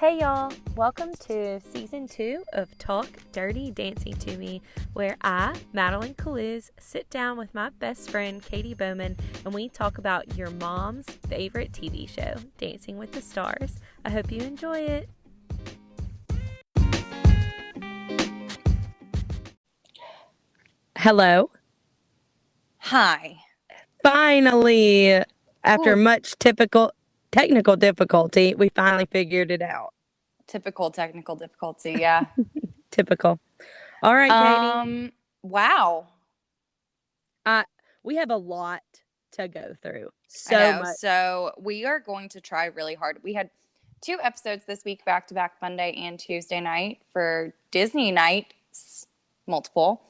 Hey y'all, welcome to season 2 of Talk Dirty Dancing to Me, where I, Madeline Caluz, sit down with my best friend Katie Bowman and we talk about your mom's favorite TV show, Dancing with the Stars. I hope you enjoy it. Hello. Hi. Finally, after much technical difficulty, we finally figured it out. Typical technical difficulty, yeah. Typical. All right, Katie. Wow. We have a lot to go through. I know. So we are going to try really hard. We had 2 episodes this week, back-to-back Monday and Tuesday night for Disney nights, multiple.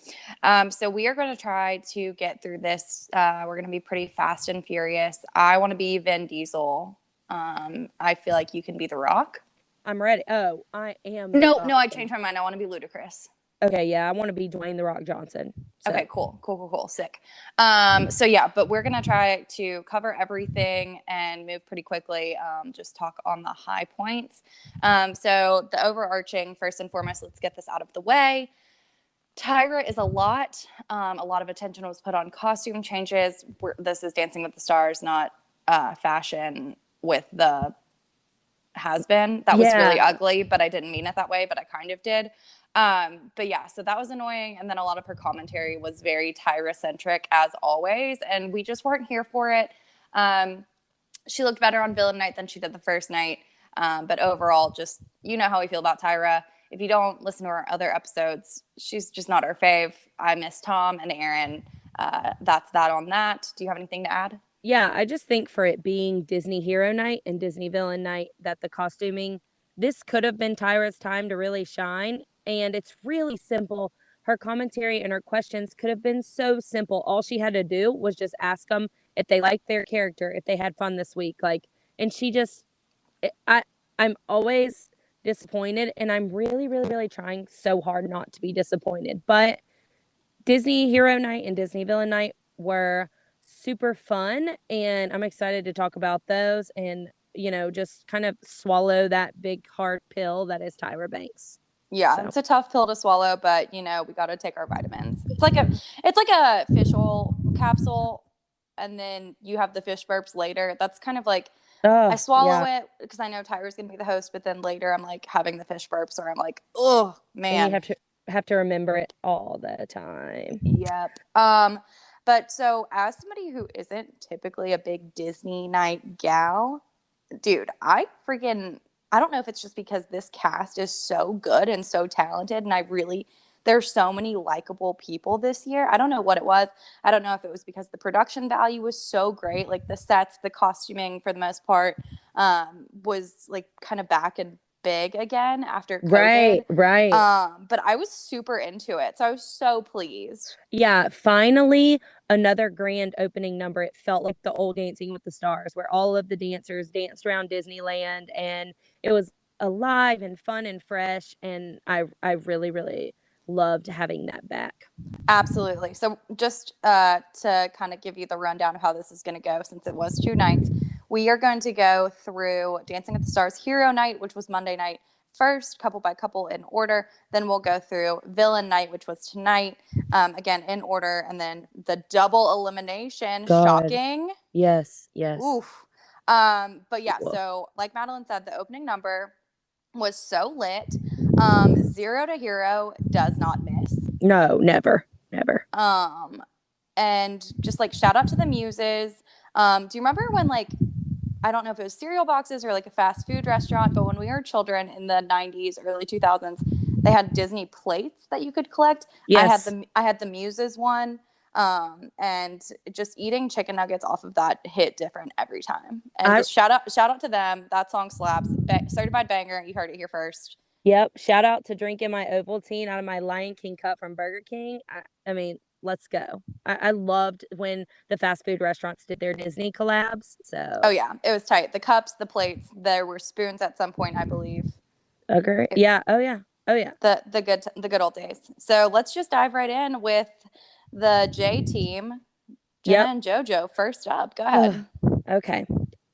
So we are going to try to get through this. We're going to be pretty fast and furious. I want to be Vin Diesel. I feel like you can be The Rock. I'm ready. Oh, I am. No, I changed my mind. I want to be Ludacris. Okay, yeah, I want to be Dwayne The Rock Johnson. So. Okay, cool. Sick. So yeah, but we're going to try to cover everything and move pretty quickly, just talk on the high points. So the overarching, first and foremost, let's get this out of the way. Tyra is a lot of attention was put on costume changes. This is Dancing with the Stars, not fashion with the has-been. That was really ugly, but I didn't mean it that way, but I kind of did. But yeah, so that was annoying. And then a lot of her commentary was very Tyra-centric as always, and we just weren't here for it. She looked better on Villain Night than she did the first night. But overall, just, you know how we feel about Tyra. If you don't listen to our other episodes, she's just not our fave. I miss Tom and Aaron. That's that on that. Do you have anything to add? Yeah, I just think for it being Disney Hero Night and Disney Villain Night, that the costuming, this could have been Tyra's time to really shine. And it's really simple. Her commentary and her questions could have been so simple. All she had to do was just ask them if they liked their character, if they had fun this week. And she just, I'm always disappointed, and I'm really, really, really trying so hard not to be disappointed. But Disney Hero Night and Disney Villain Night were super fun, and I'm excited to talk about those and, just kind of swallow that big hard pill that is Tyra Banks. Yeah, so. It's a tough pill to swallow, but we got to take our vitamins. It's like a fish oil capsule, and then you have the fish burps later. That's kind of like I swallow it because I know Tyra's gonna be the host, but then later I'm like having the fish burps, or I'm like, oh man, and you have to remember it all the time. Yep. But so as somebody who isn't typically a big Disney night gal, dude, I don't know if it's just because this cast is so good and so talented, and there's so many likable people this year. I don't know what it was. I don't know if it was because the production value was so great, like the sets, the costuming for the most part was like kind of back and big again after COVID. Right. But I was super into it, so I was so pleased. Yeah, finally another grand opening number. It felt like the old Dancing with the Stars, where all of the dancers danced around Disneyland, and it was alive and fun and fresh, and I really, really loved having that back. Absolutely. So just to kind of give you the rundown of how this is going to go, since it was 2 nights, we are going to go through Dancing with the Stars Hero Night, which was Monday night first, couple by couple in order. Then we'll go through Villain Night, which was tonight, again in order, and then the double elimination. God. Shocking. Yes. Oof. But yeah, so like Madeline said, the opening number was so lit. 0 to Hero does not miss. No, never. And just like shout out to the muses. Do you remember when, like, I don't know if it was cereal boxes or like a fast food restaurant, but when we were children in the 90s, early 2000s, they had Disney plates that you could collect. Yes. I had the muses one. And just eating chicken nuggets off of that hit different every time. And just shout out to them. That song slaps. Certified banger. You heard it here first. Yep. Shout out to drinking my Ovaltine out of my Lion King cup from Burger King. I mean, let's go. I loved when the fast food restaurants did their Disney collabs. So. Oh yeah, it was tight. The cups, the plates. There were spoons at some point, I believe. Okay. Yeah. Oh yeah. The good old days. So let's just dive right in with the J team. Jenna and JoJo first up. Go ahead. Okay.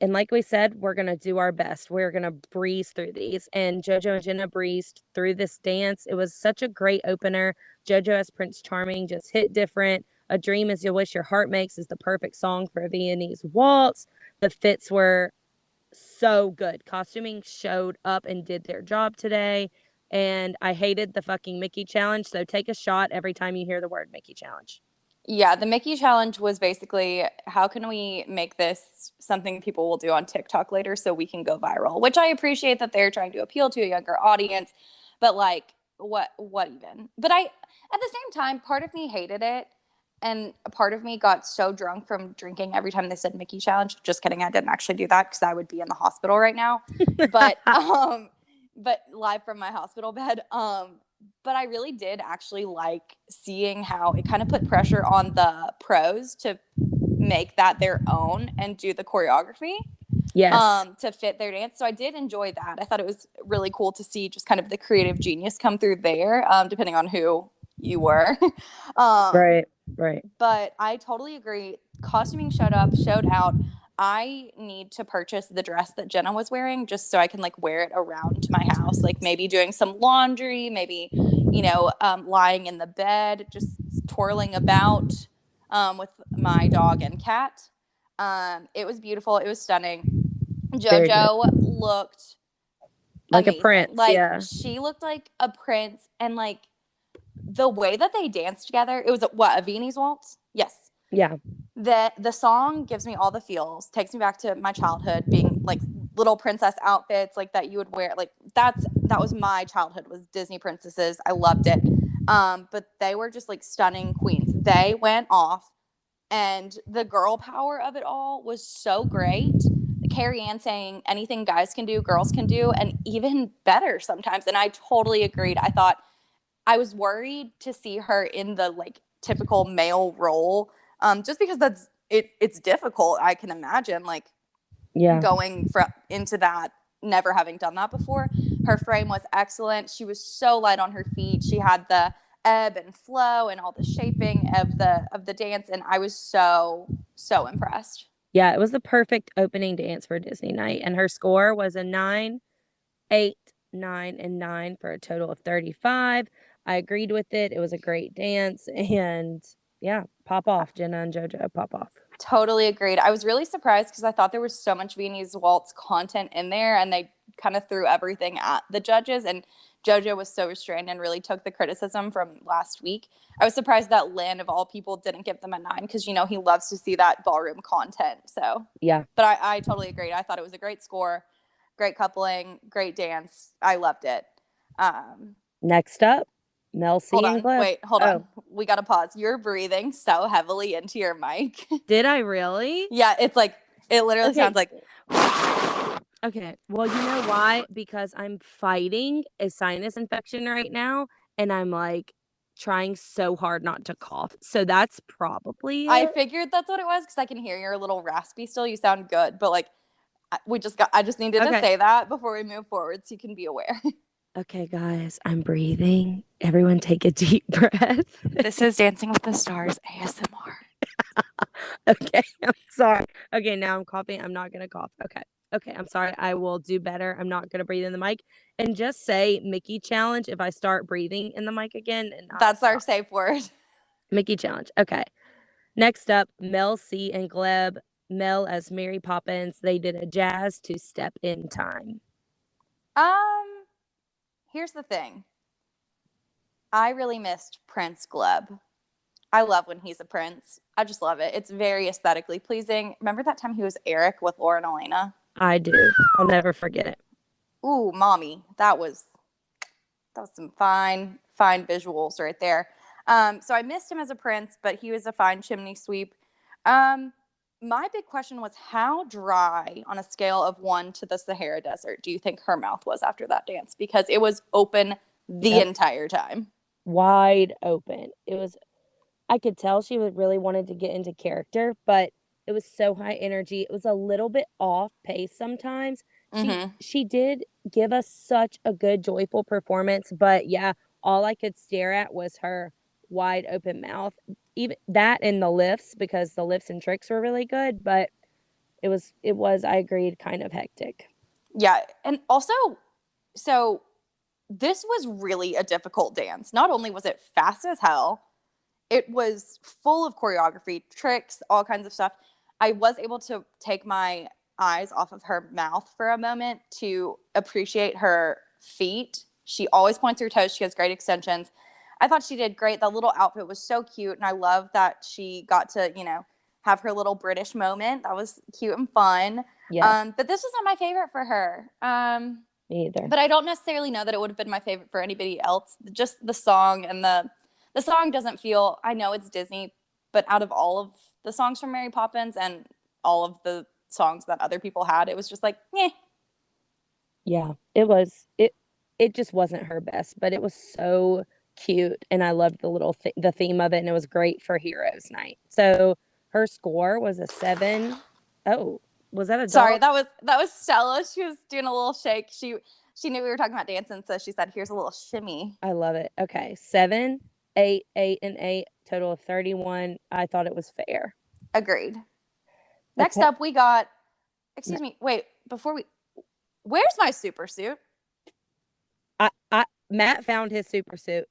And like we said, we're going to do our best. We're going to breeze through these. And JoJo and Jenna breezed through this dance. It was such a great opener. JoJo as Prince Charming just hit different. A Dream As You Wish Your Heart Makes is the perfect song for a Viennese waltz. The fits were so good. Costuming showed up and did their job today. And I hated the fucking Mickey challenge. So take a shot every time you hear the word Mickey challenge. Yeah, the Mickey challenge was basically, how can we make this something people will do on TikTok later so we can go viral? Which I appreciate that they're trying to appeal to a younger audience, but like, what even? But at the same time, part of me hated it, and a part of me got so drunk from drinking every time they said Mickey challenge. Just kidding, I didn't actually do that because I would be in the hospital right now. But but live from my hospital bed. But I really did actually like seeing how it kind of put pressure on the pros to make that their own and do the choreography. Yes. To fit their dance. So I did enjoy that. I thought it was really cool to see just kind of the creative genius come through there, depending on who you were. Right. But I totally agree. Costuming showed out. I need to purchase the dress that Jenna was wearing just so I can like wear it around my house, like maybe doing some laundry, maybe, lying in the bed, just twirling about with my dog and cat. It was beautiful. It was stunning. JoJo looked like amazing. A prince. Like yeah. She looked like a prince, and like the way that they danced together, it was a Viennese waltz? Yes. Yeah. The song gives me all the feels, takes me back to my childhood, being like little princess outfits like that you would wear. Like that was my childhood, was Disney princesses. I loved it. But they were just like stunning queens. They went off, and the girl power of it all was so great. Carrie Ann saying anything guys can do, girls can do, and even better sometimes. And I totally agreed. I thought, I was worried to see her in the like typical male role, just because it's difficult. I can imagine like going into that, never having done that before. Her frame was excellent. She was so light on her feet. She had the ebb and flow and all the shaping of the dance, and I was so impressed. Yeah, it was the perfect opening dance for Disney night, and her score was a 9, 8, 9, and 9 for a total of 35. I agreed with it. It was a great dance, and yeah, pop off, Jenna and JoJo, pop off. Totally agreed. I was really surprised because I thought there was so much Viennese waltz content in there, and they kind of threw everything at the judges, and JoJo was so restrained and really took the criticism from last week. I was surprised that Lynn, of all people, didn't give them a 9 because, he loves to see that ballroom content. So, yeah. But I totally agreed. I thought it was a great score, great coupling, great dance. I loved it. Next up, Mel C. and Gleb. Hold on. We got to pause. You're breathing so heavily into your mic. Did I really? Yeah, it's like, it literally sounds like. Okay, well, you know why? Because I'm fighting a sinus infection right now, and I'm like trying so hard not to cough. So that's probably it. I figured that's what it was because I can hear you're a little raspy still. You sound good, but like I just needed to say that before we move forward so you can be aware. Okay, guys, I'm breathing. Everyone take a deep breath. This is Dancing with the Stars ASMR. Okay, I'm sorry. Okay, now I'm coughing. I'm not going to cough. Okay, I'm sorry. I will do better. I'm not going to breathe in the mic. And just say Mickey challenge if I start breathing in the mic again. And that's our safe word. Mickey challenge. Okay. Next up, Mel C. and Gleb. Mel as Mary Poppins. They did a jazz to Step in Time. Here's the thing. I really missed Prince Gleb. I love when he's a prince. I just love it. It's very aesthetically pleasing. Remember that time he was Eric with Laura and Elena? I do. I'll never forget it. Ooh, mommy. That was some fine visuals right there. So I missed him as a prince, but he was a fine chimney sweep. My big question was, how dry on a scale of 1 to the Sahara Desert do you think her mouth was after that dance? Because it was open the entire time. Wide open. I could tell she really wanted to get into character, but it was so high energy. It was a little bit off pace sometimes. She did give us such a good, joyful performance, but yeah, all I could stare at was her wide open mouth. Even that and the lifts, because the lifts and tricks were really good, but It was, I agreed, kind of hectic. Yeah. And also, so this was really a difficult dance. Not only was it fast as hell, it was full of choreography, tricks, all kinds of stuff. I was able to take my eyes off of her mouth for a moment to appreciate her feet. She always points her toes. She has great extensions. I thought she did great. That little outfit was so cute. And I love that she got to, have her little British moment. That was cute and fun. Yes, But this was not my favorite for her. me either. But I don't necessarily know that it would have been my favorite for anybody else. Just the song and the song doesn't feel, I know it's Disney, but out of all of the songs from Mary Poppins and all of the songs that other people had, it was just like, eh. Yeah, it just wasn't her best, but it was so cute, and I loved the theme of it, and it was great for Heroes Night. So her score was a 7. Oh, was that a Sorry, dog? that was Stella. She was doing a little shake. She knew we were talking about dancing, so she said, "Here's a little shimmy." I love it. Okay, 7, 8, 8, and 8, total of 31. I thought it was fair. Agreed. Next Okay. up, we got. Excuse me. Wait, where's my super suit? Matt found his super suit.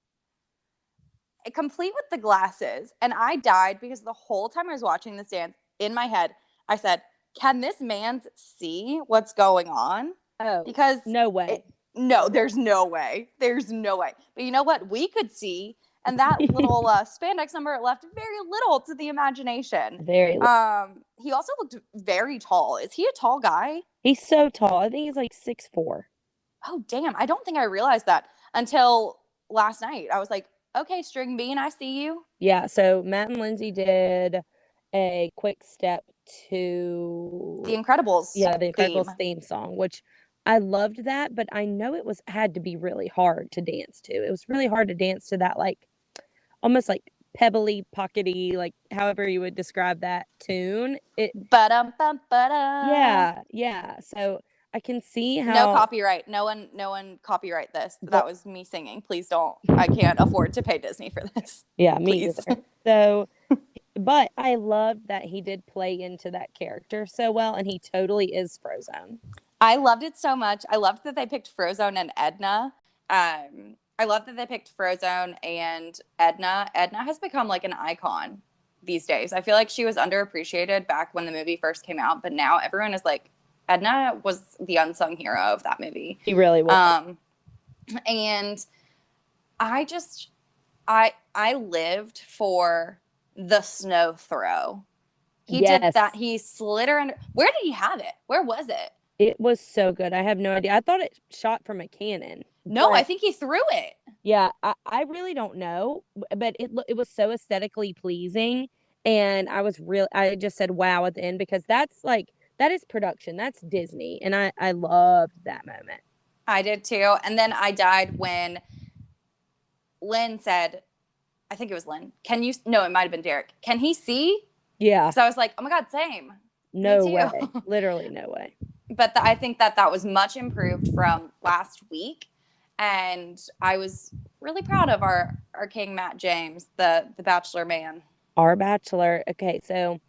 Complete with the glasses, and I died because the whole time I was watching this dance, in my head, I said, "Can this man see what's going on?" Oh, Because no way. no, there's no way. There's no way. But you know what? We could see, and that little spandex number left very little to the imagination. Very. He also looked very tall. Is he a tall guy? He's so tall. I think he's like 6'4". Oh, damn. I don't think I realized that until last night. I was like, okay, String Bean, I see you. Yeah, so Matt and Lindsay did a quick step to The Incredibles. yeah, the Incredibles theme song, which I loved that, but I know it had to be really hard to dance to. It was really hard to dance to that, like, almost like pebbly, pockety, like however you would describe that tune. Ba-dum-bum-ba-dum. Yeah. So I can see No how copyright. No one copyright this. That was me singing. Please don't. I can't afford to pay Disney for this. yeah, me Please. either. So but I loved that he did play into that character so well, and he totally is Frozone. I loved it so much. I loved that they picked Frozone and Edna. I love that they picked Frozone and Edna. Edna has become like an icon these days. I feel like she was underappreciated back when the movie first came out, but now everyone is like, Edna was the unsung hero of that movie. He really was. And I lived for the snow throw. He did that. He slid her under. Where did he have it? Where was it? It was so good. I have no idea. I thought it shot from a cannon. No, I think he threw it. Yeah, I really don't know, but it was so aesthetically pleasing, and I just said wow at the end, because that is production. That's Disney, and I loved that moment. I did too. And then I died when Lynn said, I think it was Lynn. No, it might have been Derek. Can he see? Yeah. So I was like, oh my God, same. No way. Literally no way. But I think that was much improved from last week. And I was really proud of our King Matt James, the Bachelor man. Our Bachelor. Okay, so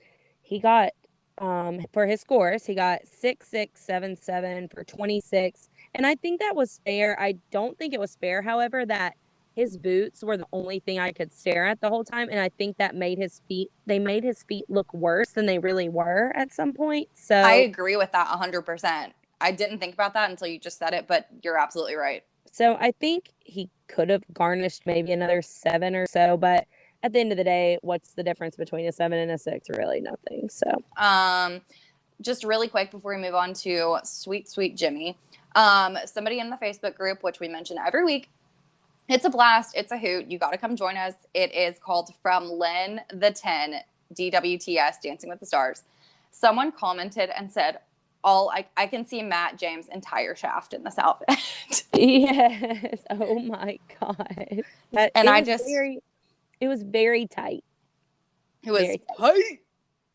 he got for his scores, he got 6,677 for 26. And I think that was fair. I don't think it was fair, however, that his boots were the only thing I could stare at the whole time. And I think that made his feet look worse than they really were at some point. So I agree with that 100%. I didn't think about that until you just said it, but you're absolutely right. So I think he could have garnished maybe another 7 or so, but at the end of the day, what's the difference between a 7 and a 6? Really nothing. So just really quick before we move on to sweet Jimmy, somebody in the Facebook group, which we mention every week, it's a blast, it's a hoot, you got to come join us. It is called From Lynn the 10 DWTS Dancing with the Stars. Someone commented and said, I can see Matt James' entire shaft in this outfit. Yes. Oh my God. It was very tight. It was tight.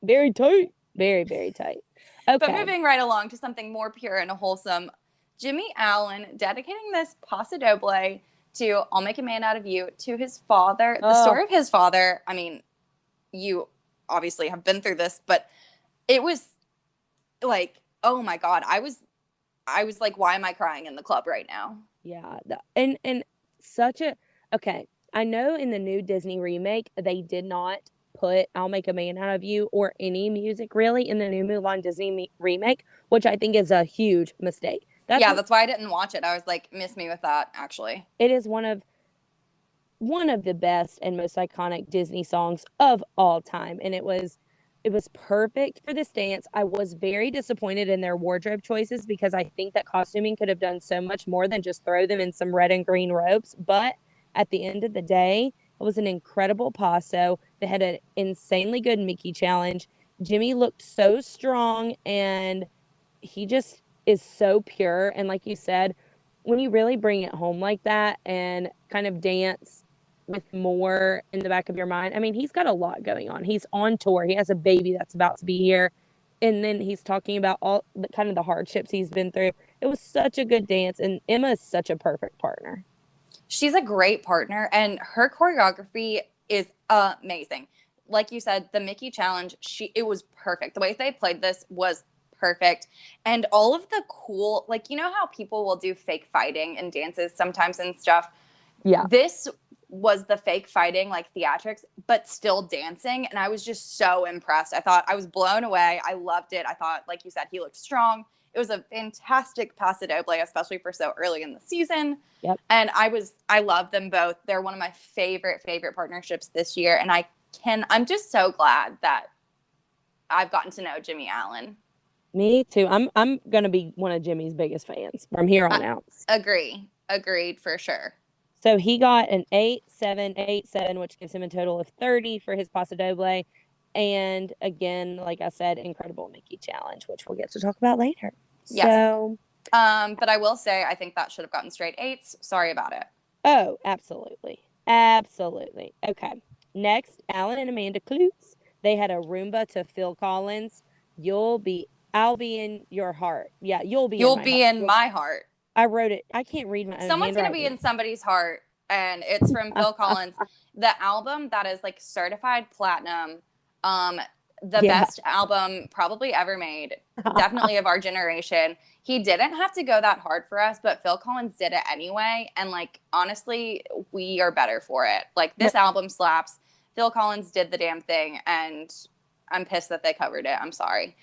Very tight. Very, very tight. Okay. But moving right along to something more pure and wholesome, Jimmy Allen dedicating this Paso Doble to I'll Make a Man Out of You to his father. The story of his father, I mean, you obviously have been through this, but it was like, oh my God, I was like, why am I crying in the club right now? Yeah. And such a, okay. I know in the new Disney remake, they did not put I'll Make a Man Out of You or any music really in the new Mulan Disney remake, which I think is a huge mistake. That's why I didn't watch it. I was like, miss me with that, actually. It is one of the best and most iconic Disney songs of all time. And it was perfect for this dance. I was very disappointed in their wardrobe choices because I think that costuming could have done so much more than just throw them in some red and green robes. But at the end of the day, it was an incredible paso. They had an insanely good Mickey challenge. Jimmy looked so strong and he just is so pure. And like you said, when you really bring it home like that and kind of dance with more in the back of your mind, I mean, he's got a lot going on. He's on tour. He has a baby that's about to be here. And then he's talking about all the kind of the hardships he's been through. It was such a good dance. And Emma is such a perfect partner. She's a great partner, and her choreography is amazing. Like you said, the Mickey challenge, it was perfect. The way they played this was perfect. And all of the cool, like, you know how people will do fake fighting in dances sometimes and stuff? Yeah. This was the fake fighting, like theatrics, but still dancing. And I was just so impressed. I was blown away. I loved it. I thought, like you said, he looked strong. It was a fantastic paso doble, especially for so early in the season. Yep. And I love them both. They're one of my favorite partnerships this year. And I'm just so glad that I've gotten to know Jimmy Allen. Me too. I'm going to be one of Jimmy's biggest fans from here on out. Agreed for sure. So he got an 8-7, which gives him a total of 30 for his paso doble. And again, like I said, incredible Mickey challenge, which we'll get to talk about later. Yes. So, but I will say, I think that should have gotten straight 8s. Sorry about it. Oh, absolutely. Absolutely. Okay. Next, Alan and Amanda Klutz. They had a Roomba to Phil Collins. I'll be in your heart. Yeah, you'll be in my heart. I wrote it. I can't read my own Someone's going to be in somebody's heart, and it's from Phil Collins. The album that is like certified platinum, best album probably ever made, definitely of our generation. He didn't have to go that hard for us, but Phil Collins did it anyway. And like, honestly, we are better for it. Like, this album slaps. Phil Collins did the damn thing, and I'm pissed that they covered it. I'm sorry.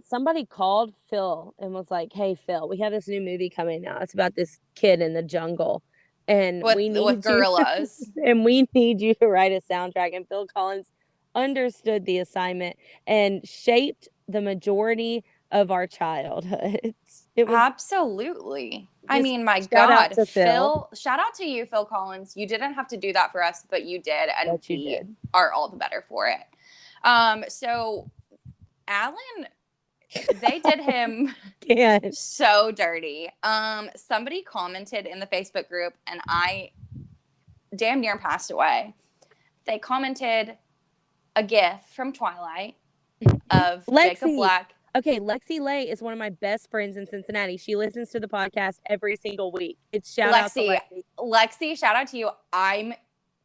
Somebody called Phil and was like, "Hey, Phil, we have this new movie coming out. It's about this kid in the jungle, and we need gorillas, and we need you to write a soundtrack." And Phil Collins understood the assignment and shaped the majority of our childhood. It was absolutely. I mean, my God, Phil. Shout out to you, Phil Collins. You didn't have to do that for us, but you did, and we are all the better for it. So Alan, they did him so dirty. Somebody commented in the Facebook group, and I damn near passed away. They commented a GIF from Twilight of Jacob Black. Okay, Lexi Lay is one of my best friends in Cincinnati. She listens to the podcast every single week. It's shout out to Lexi. Lexi, shout out to you. I'm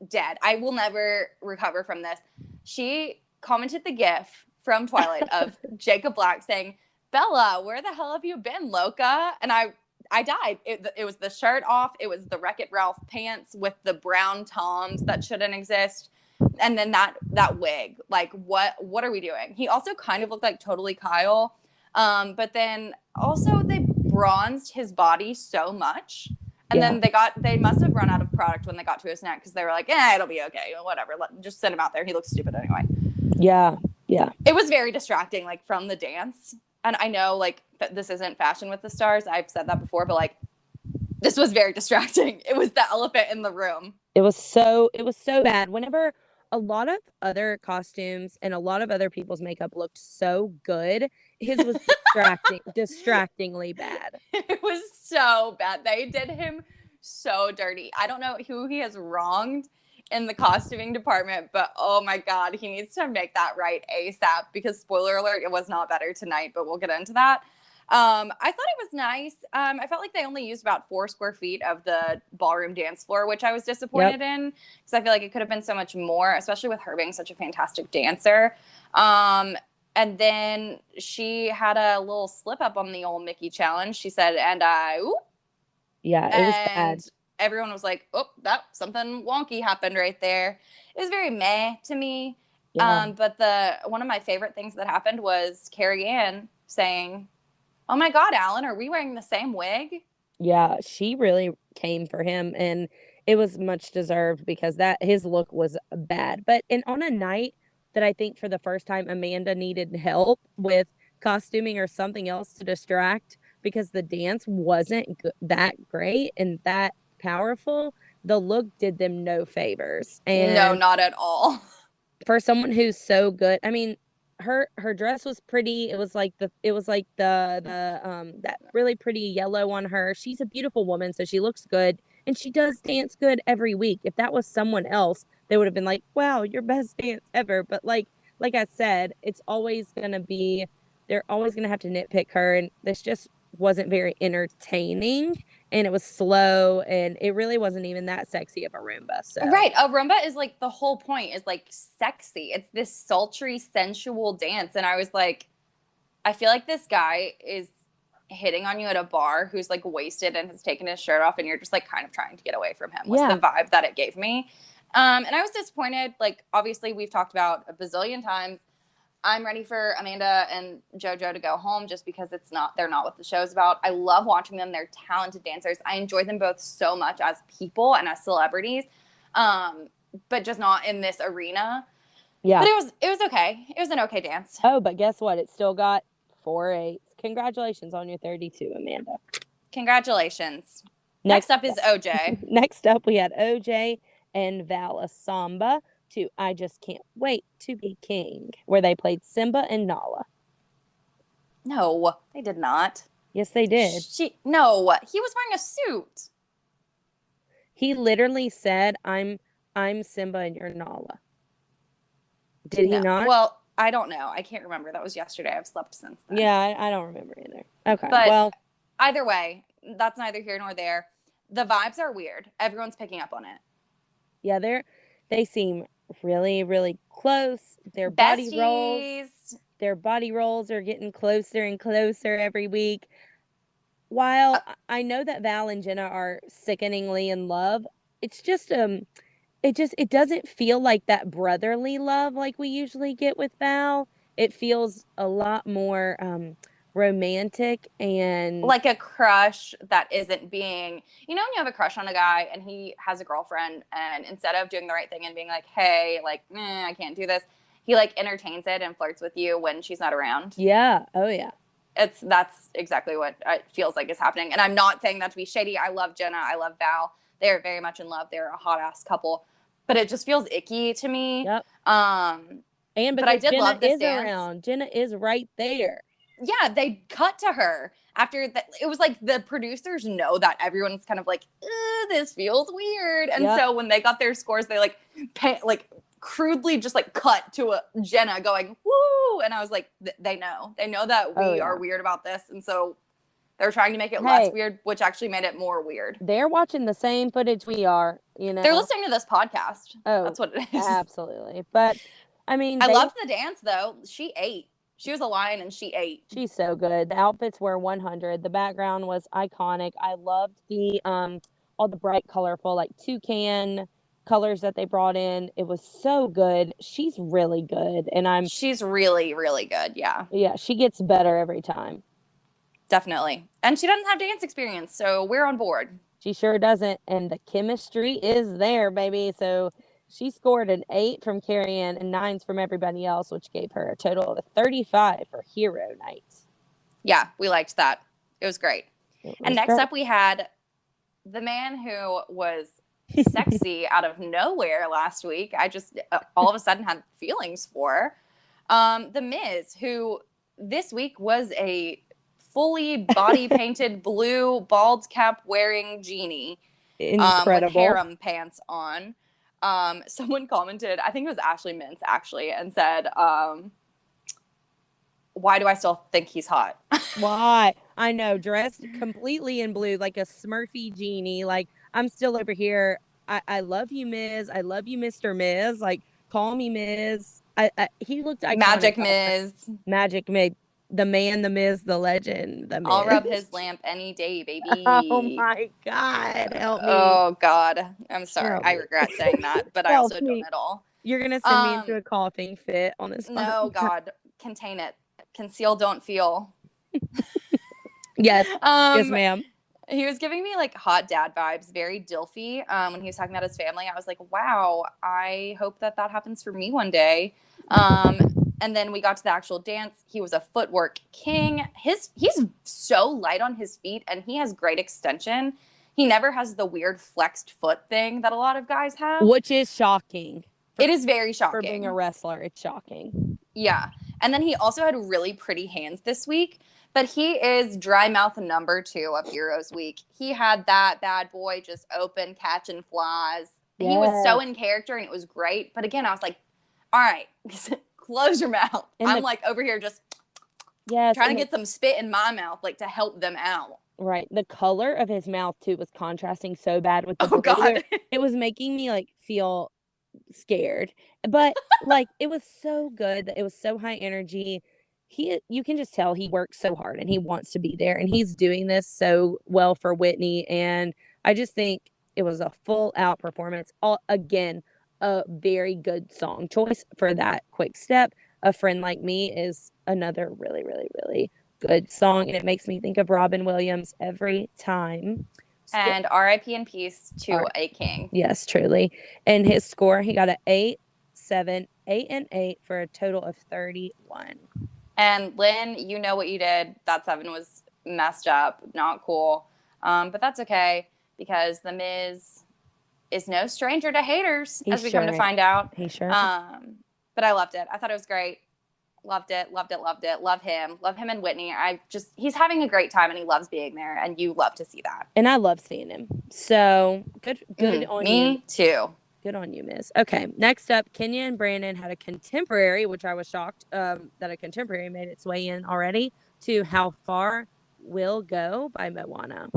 dead. I will never recover from this. She commented the GIF from Twilight of Jacob Black saying, "Bella, where the hell have you been, Loca?" And I died. It was the shirt off. It was the Wreck-It Ralph pants with the brown Toms that shouldn't exist. And then that wig. Like, what are we doing? He also kind of looked like Totally Kyle. But then also they bronzed his body so much. And then they must have run out of product when they got to his neck, because they were like, it'll be okay. Whatever. Just send him out there. He looks stupid anyway. Yeah. Yeah. It was very distracting, like, from the dance. And I know, like, this isn't Fashion with the Stars. I've said that before, but, like, this was very distracting. It was the elephant in the room. It was so bad. Whenever a lot of other costumes and a lot of other people's makeup looked so good, his was distractingly bad. It was so bad. They did him so dirty. I don't know who he has wronged in the costuming department, but oh my God, he needs to make that right ASAP, because spoiler alert, it was not better tonight, but we'll get into that. I thought it was nice. I felt like they only used about 4 square feet of the ballroom dance floor, which I was disappointed in, because I feel like it could have been so much more, especially with her being such a fantastic dancer. And And then she had a little slip up on the old Mickey challenge. She said, and I, oop. Yeah, it was bad. And everyone was like, oh, that something wonky happened right there. It was very meh to me. Yeah. But one of my favorite things that happened was Carrie Ann saying, oh my God, Alan, are we wearing the same wig? Yeah, she really came for him, and it was much deserved because that his look was bad. But and on a night that I think for the first time Amanda needed help with costuming or something else to distract because the dance wasn't that great and that powerful, the look did them no favors. No, And not at all. for someone who's so good, I mean, her dress was pretty. It was like the that really pretty yellow on her. She's a beautiful woman, so she looks good and she does dance good every week. If that was someone else, they would have been like, "Wow, your best dance ever." But like I said, it's always going to be they're always going to have to nitpick her, and this just wasn't very entertaining, and it was slow, and it really wasn't even that sexy of a Roomba. So Right. A rumba is like the whole point is like sexy. It's this sultry, sensual dance. And I was like, I feel like this guy is hitting on you at a bar who's like wasted and has taken his shirt off, and you're just like kind of trying to get away from him. Was Yeah. the vibe that it gave me. And I was disappointed. Like, obviously, we've talked about a bazillion times. I'm ready for Amanda and JoJo to go home just because they're not what the show's about. I love watching them. They're talented dancers. I enjoy them both so much as people and as celebrities, but just not in this arena. yeah. But it was okay. It was an okay dance. Oh, but guess what? It still got 4-8. Congratulations on your 32, Amanda. Congratulations. Next up is OJ. Next up, we had OJ and Val Samba to I Just Can't Wait to Be King, where they played Simba and Nala. No, they did not. Yes, they did. No, he was wearing a suit. He literally said, I'm Simba and you're Nala. Did he not? Well, I don't know. I can't remember. That was yesterday. I've slept since then. Yeah, I don't remember either. Okay, but well, either way, that's neither here nor there. The vibes are weird. Everyone's picking up on it. Yeah, they seem really, really close. Their Besties. body rolls are getting closer and closer every week. While I know that Val and Jenna are sickeningly in love, it's just it doesn't feel like that brotherly love like we usually get with Val. It feels a lot more romantic and like a crush that isn't being, when you have a crush on a guy and he has a girlfriend, and instead of doing the right thing and being like, hey, like, I can't do this, he like entertains it and flirts with you when she's not around. Yeah. Oh yeah. That's exactly what it feels like is happening. And I'm not saying that to be shady. I love Jenna. I love Val. They're very much in love. They're a hot ass couple, but it just feels icky to me. Yep. And but I did Jenna love this is dance. around. Jenna is right there. Yeah, they cut to her after that. It was like the producers know that everyone's kind of like, this feels weird. And so when they got their scores, they like crudely just like cut to a Jenna going, woo. And I was like, they know that we are weird about this. And so they're trying to make it less weird, which actually made it more weird. They're watching the same footage we are, They're listening to this podcast. Oh, that's what it is. Absolutely. But I mean, I loved the dance though. She ate. She was a lion and she ate. She's so good. The outfits were 100. The background was iconic. I loved the all the bright, colorful, like toucan colors that they brought in. It was so good. She's really good. And she's really, really good. Yeah. Yeah, she gets better every time. Definitely. And she doesn't have dance experience, so we're on board. She sure doesn't. And the chemistry is there, baby. So she scored an 8 from Carrie Ann and 9s from everybody else, which gave her a total of 35 for Hero Night. Yeah, we liked that. It was great. And next up, we had the man who was sexy out of nowhere last week. I just all of a sudden had feelings for. The Miz, who this week was a fully body painted blue bald cap wearing genie. Incredible. With harem pants on. Someone commented, I think it was Ashley Mintz actually, and said, why do I still think he's hot? Why? I know, dressed completely in blue, like a Smurfy genie. Like, I'm still over here. I love you, Miz. I love you, Mr. Miz. Like, call me Miz. He looked iconic. Magic Miz. Magic Miz. The man, the Miz, the legend, the Miz. I'll rub his lamp any day, baby. Oh my God, help me. Oh God, I'm sorry. I regret saying that, but I also don't at all. You're going to send me into a coughing fit on this. No, God, contain it. Conceal, don't feel. Yes. Yes, ma'am. He was giving me like hot dad vibes, very Dilfy. When he was talking about his family, I was like, wow, I hope that happens for me one day. And then we got to the actual dance. He was a footwork king. He's so light on his feet, and he has great extension. He never has the weird flexed foot thing that a lot of guys have. Which is shocking. It is very shocking. For being a wrestler, it's shocking. Yeah. And then he also had really pretty hands this week. But he is dry mouth number 2 of Heroes Week. He had that bad boy just open, catching flies. Yes. He was so in character, and it was great. But again, I was like, all right, close your mouth. I'm like over here just trying to get some spit in my mouth, like to help them out. Right. The color of his mouth, too, was contrasting so bad with the blue. God. It was making me, like, feel scared. But, like, it was so good. It was so high energy. You can just tell he works so hard, and he wants to be there, and he's doing this so well for Whitney. And I just think it was a full out performance. Again, a very good song choice for that quick step. A Friend Like Me is another really, really, really good song, and it makes me think of Robin Williams every time. And R.I.P. in peace to a king. Yes, truly. And his score, he got an 8, 7, 8, and 8 for a total of 31. And Lynn, you know what you did. That 7 was messed up, not cool. But that's okay, because The Miz is no stranger to haters, as we come to find out. He sure. But I loved it. I thought it was great. Loved it. Love him. Love him and Whitney. He's having a great time, and he loves being there, and you love to see that. And I love seeing him. So good on you. Me too. Good on you, Miz. Okay, next up, Kenya and Brandon had a contemporary, which I was shocked that a contemporary made its way in already, to How Far We'll Go by Moana.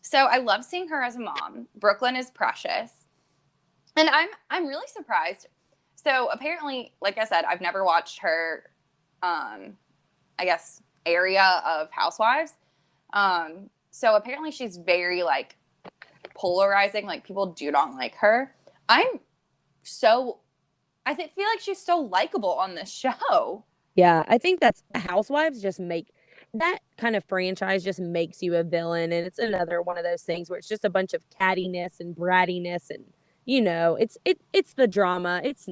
So I love seeing her as a mom. Brooklyn is precious. And I'm really surprised. So apparently, like I said, I've never watched her, I guess, area of Housewives. So apparently she's very, like, polarizing. Like, people do not like her. I feel like she's so likable on this show. Yeah, I think that's Housewives just make that kind of franchise just makes you a villain. And it's another one of those things where it's just a bunch of cattiness and brattiness. And, you know, it's the drama. It's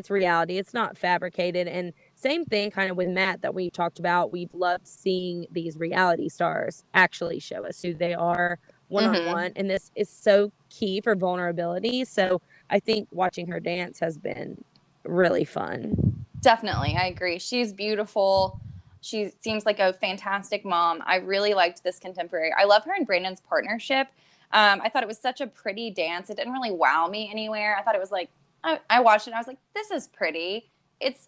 reality. It's not fabricated. And same thing kind of with Matt that we talked about. We've loved seeing these reality stars actually show us who they are one-on-one. And this is so key for vulnerability. So I think watching her dance has been really fun. Definitely. I agree. She's beautiful. She seems like a fantastic mom. I really liked this contemporary. I love her and Brandon's partnership. I thought it was such a pretty dance. It didn't really wow me anywhere. I thought it was like, I watched it and I was like, this is pretty. It's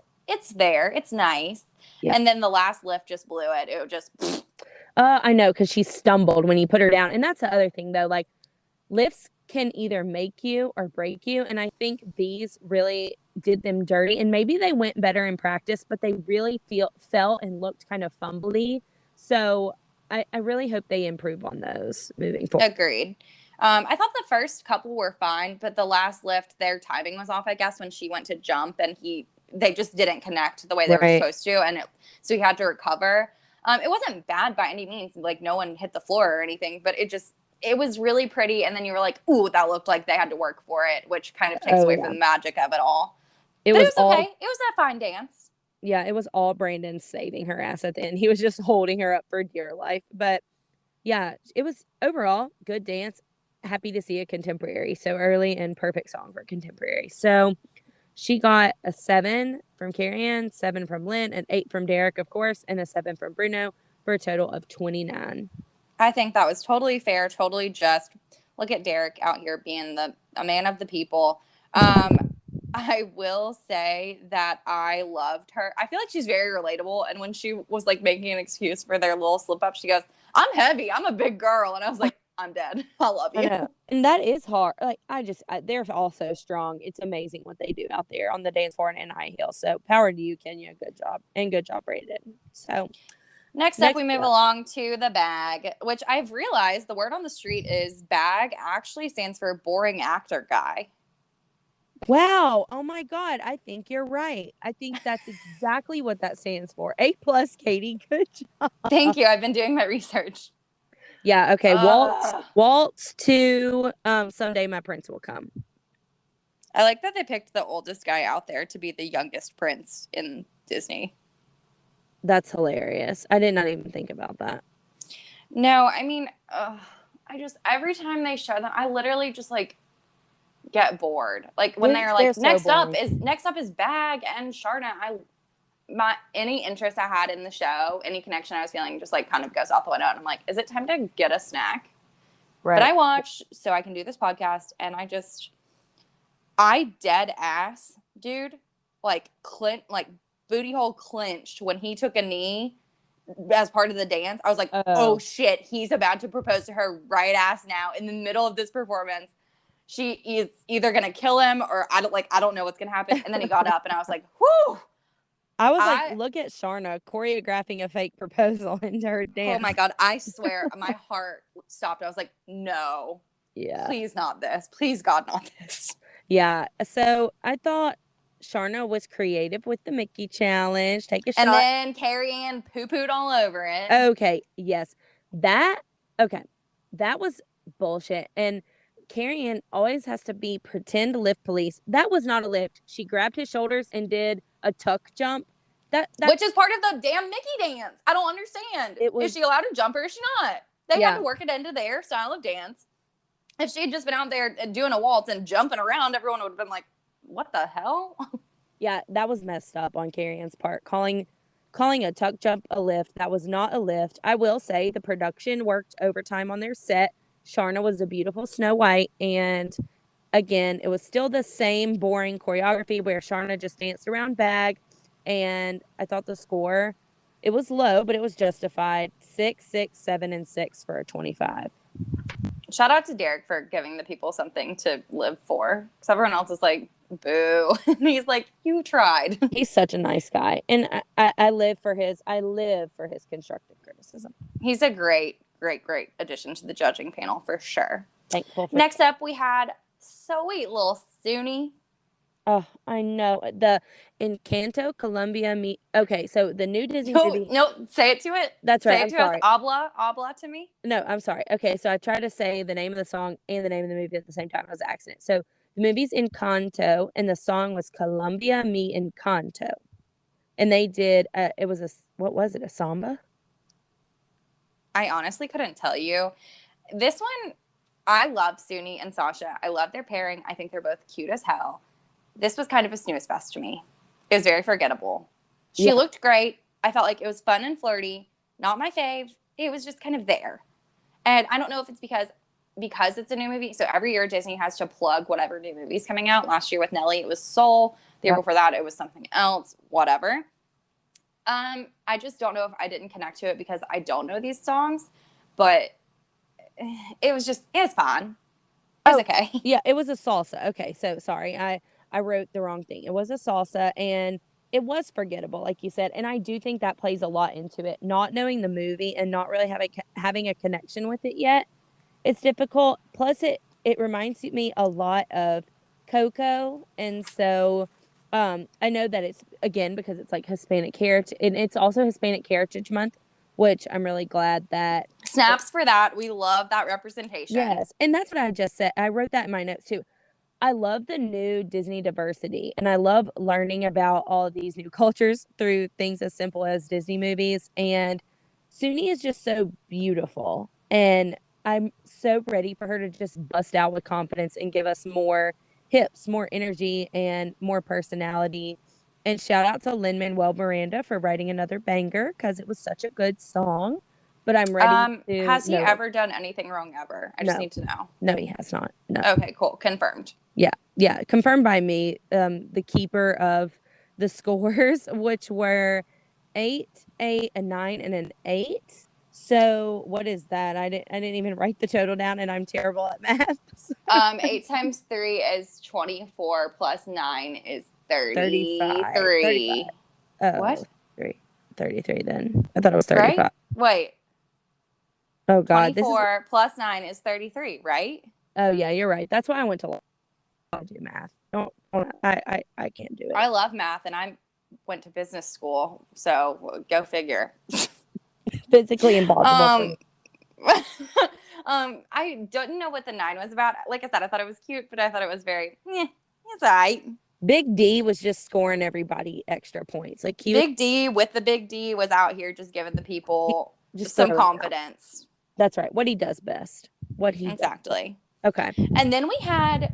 there. It's nice. Yeah. And then the last lift just blew it. It just... I know, because she stumbled when you put her down. And that's the other thing, though. Like, lifts can either make you or break you. And I think these really did them dirty. And maybe they went better in practice, but they really felt and looked kind of fumbly. So I really hope they improve on those moving forward. Agreed. I thought the first couple were fine, but the last lift, their timing was off, I guess, when she went to jump and they just didn't connect the way they were supposed to. And so he had to recover. It wasn't bad by any means. Like, no one hit the floor or anything, but it was really pretty. And then you were like, ooh, that looked like they had to work for it, which kind of takes away from the magic of it all. It was okay. It was a fine dance. Yeah, it was all Brandon saving her ass at the end. He was just holding her up for dear life. But yeah, it was overall good dance. Happy to see a contemporary so early, and perfect song for contemporary. So she got a 7 from Carrie Ann, 7 from Lynn, an 8 from Derek, of course, and a 7 from Bruno for a total of 29. I think that was totally fair, totally just. Look at Derek out here being a man of the people. I will say that I loved her. I feel like she's very relatable. And when she was like making an excuse for their little slip up, she goes, I'm heavy. I'm a big girl. And I was like, I'm dead. I love I you. know. And that is hard. Like, they're all so strong. It's amazing what they do out there on the dance floor and in high heels. So power to you, Kenya. Good job. And good job, Brayden. So Next up, we move along to the bag, which I've realized the word on the street is bag actually stands for boring actor guy. Wow. Oh my God. I think you're right. I think that's exactly what that stands for. A+, Katie. Good job. Thank you. I've been doing my research. Yeah. Okay. Waltz to Someday My Prince Will Come. I like that they picked the oldest guy out there to be the youngest prince in Disney. That's hilarious. I did not even think about that. No, I mean, every time they show them, I literally just like get bored. Like when they're like, next up is Bag and Sharna. Any interest I had in the show, any connection I was feeling just like kind of goes out the window. And I'm like, is it time to get a snack? Right. But I watched so I can do this podcast, and I dead ass, dude, like booty hole clenched when he took a knee as part of the dance. I was like, oh shit, he's about to propose to her right ass now in the middle of this performance. She is either gonna kill him or I don't know what's gonna happen. And then he got up and I was like, whoo. I was like, look at Sharna choreographing a fake proposal into her dance. Oh my God, I swear my heart stopped. I was like, no. Yeah. Please not this. Please God, not this. Yeah. So I thought Sharna was creative with the Mickey challenge. Take a shot. And then Carrie Ann poo-pooed all over it. Okay. Yes. That was bullshit. And Carrie Ann always has to be pretend lift police. That was not a lift. She grabbed his shoulders and did a tuck jump. Which is part of the damn Mickey dance. I don't understand. Is she allowed to jump or is she not? They had to work it into their style of dance. If she had just been out there doing a waltz and jumping around, everyone would have been like, what the hell? Yeah, that was messed up on Carrie Ann's part. Calling a tuck jump a lift. That was not a lift. I will say the production worked overtime on their set. Sharna was a beautiful Snow White. And again, it was still the same boring choreography where Sharna just danced around Bag. And I thought the score, it was low, but it was justified. 6, 6, 7, and 6 for a 25. Shout out to Derek for giving the people something to live for. Because everyone else is like, boo. And he's like, you tried. He's such a nice guy. And I live for his constructive criticism. He's a great addition to the judging panel for sure. Thankful for Next up, we had sweet little Suni. Oh, I know. The Encanto, Colombia, Okay, so the new Disney movie. No, say it to it. That's right. Say it to us. Habla to me. No, I'm sorry. Okay, so I tried to say the name of the song and the name of the movie at the same time. It was an accident. So the movie's Encanto, and the song was Colombia, Me Encanto. And they did, what was it, a samba? I honestly couldn't tell you. This one, I love Suni and Sasha. I love their pairing. I think they're both cute as hell. This was kind of a snooze fest to me. It was very forgettable. She looked great. I felt like it was fun and flirty. Not my fave. It was just kind of there. And I don't know if it's because it's a new movie. So every year Disney has to plug whatever new movie's coming out. Last year with Nelly, it was Soul. The year before that, it was something else. Whatever. I just don't know if I didn't connect to it because I don't know these songs. But it was fun. It was okay. Yeah, it was a salsa. Okay, so sorry. I wrote the wrong thing. It was a salsa, and it was forgettable, like you said. And I do think that plays a lot into it. Not knowing the movie and not really having a connection with it yet, it's difficult. Plus, it reminds me a lot of Coco. And so I know that it's, again, because it's like Hispanic Heritage, and it's also Hispanic Heritage Month, which I'm really glad that. Snaps for that. We love that representation. Yes, and that's what I just said. I wrote that in my notes, too. I love the new Disney diversity, and I love learning about all of these new cultures through things as simple as Disney movies. And Suni is just so beautiful, and I'm so ready for her to just bust out with confidence and give us more hips, more energy, and more personality. And shout out to Lin-Manuel Miranda for writing another banger because it was such a good song. But I'm ready to. Has he ever done anything wrong ever? I just need to know. No, he has not. No. Okay, cool. Confirmed. Yeah. Confirmed by me, the keeper of the scores, which were 8, 8, a 9, and an 8. So what is that? I didn't even write the total down, and I'm terrible at math. 8 times 3 is 24 plus 9 is 35. 33. Oh, What? 33 then. I thought it was 35. Right? Wait. Oh God, 24 plus 9 is 33, right? Oh yeah, you're right. That's why I went to law. I do math. I can't do it. I love math, and I went to business school, so go figure. Physically impossible. I don't know what the 9 was about. Like I said, I thought it was cute, but I thought it was very, it's all right. Big D was just scoring everybody extra points. Like Big D with the big D was out here just giving the people just some confidence. That's right. What he does best. Exactly. Okay. And then we had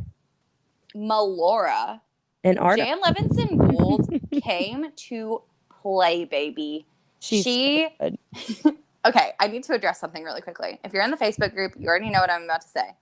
Melora. And Artem. Jan Levinson Gould came to play, baby. She Okay, I need to address something really quickly. If you're in the Facebook group, you already know what I'm about to say.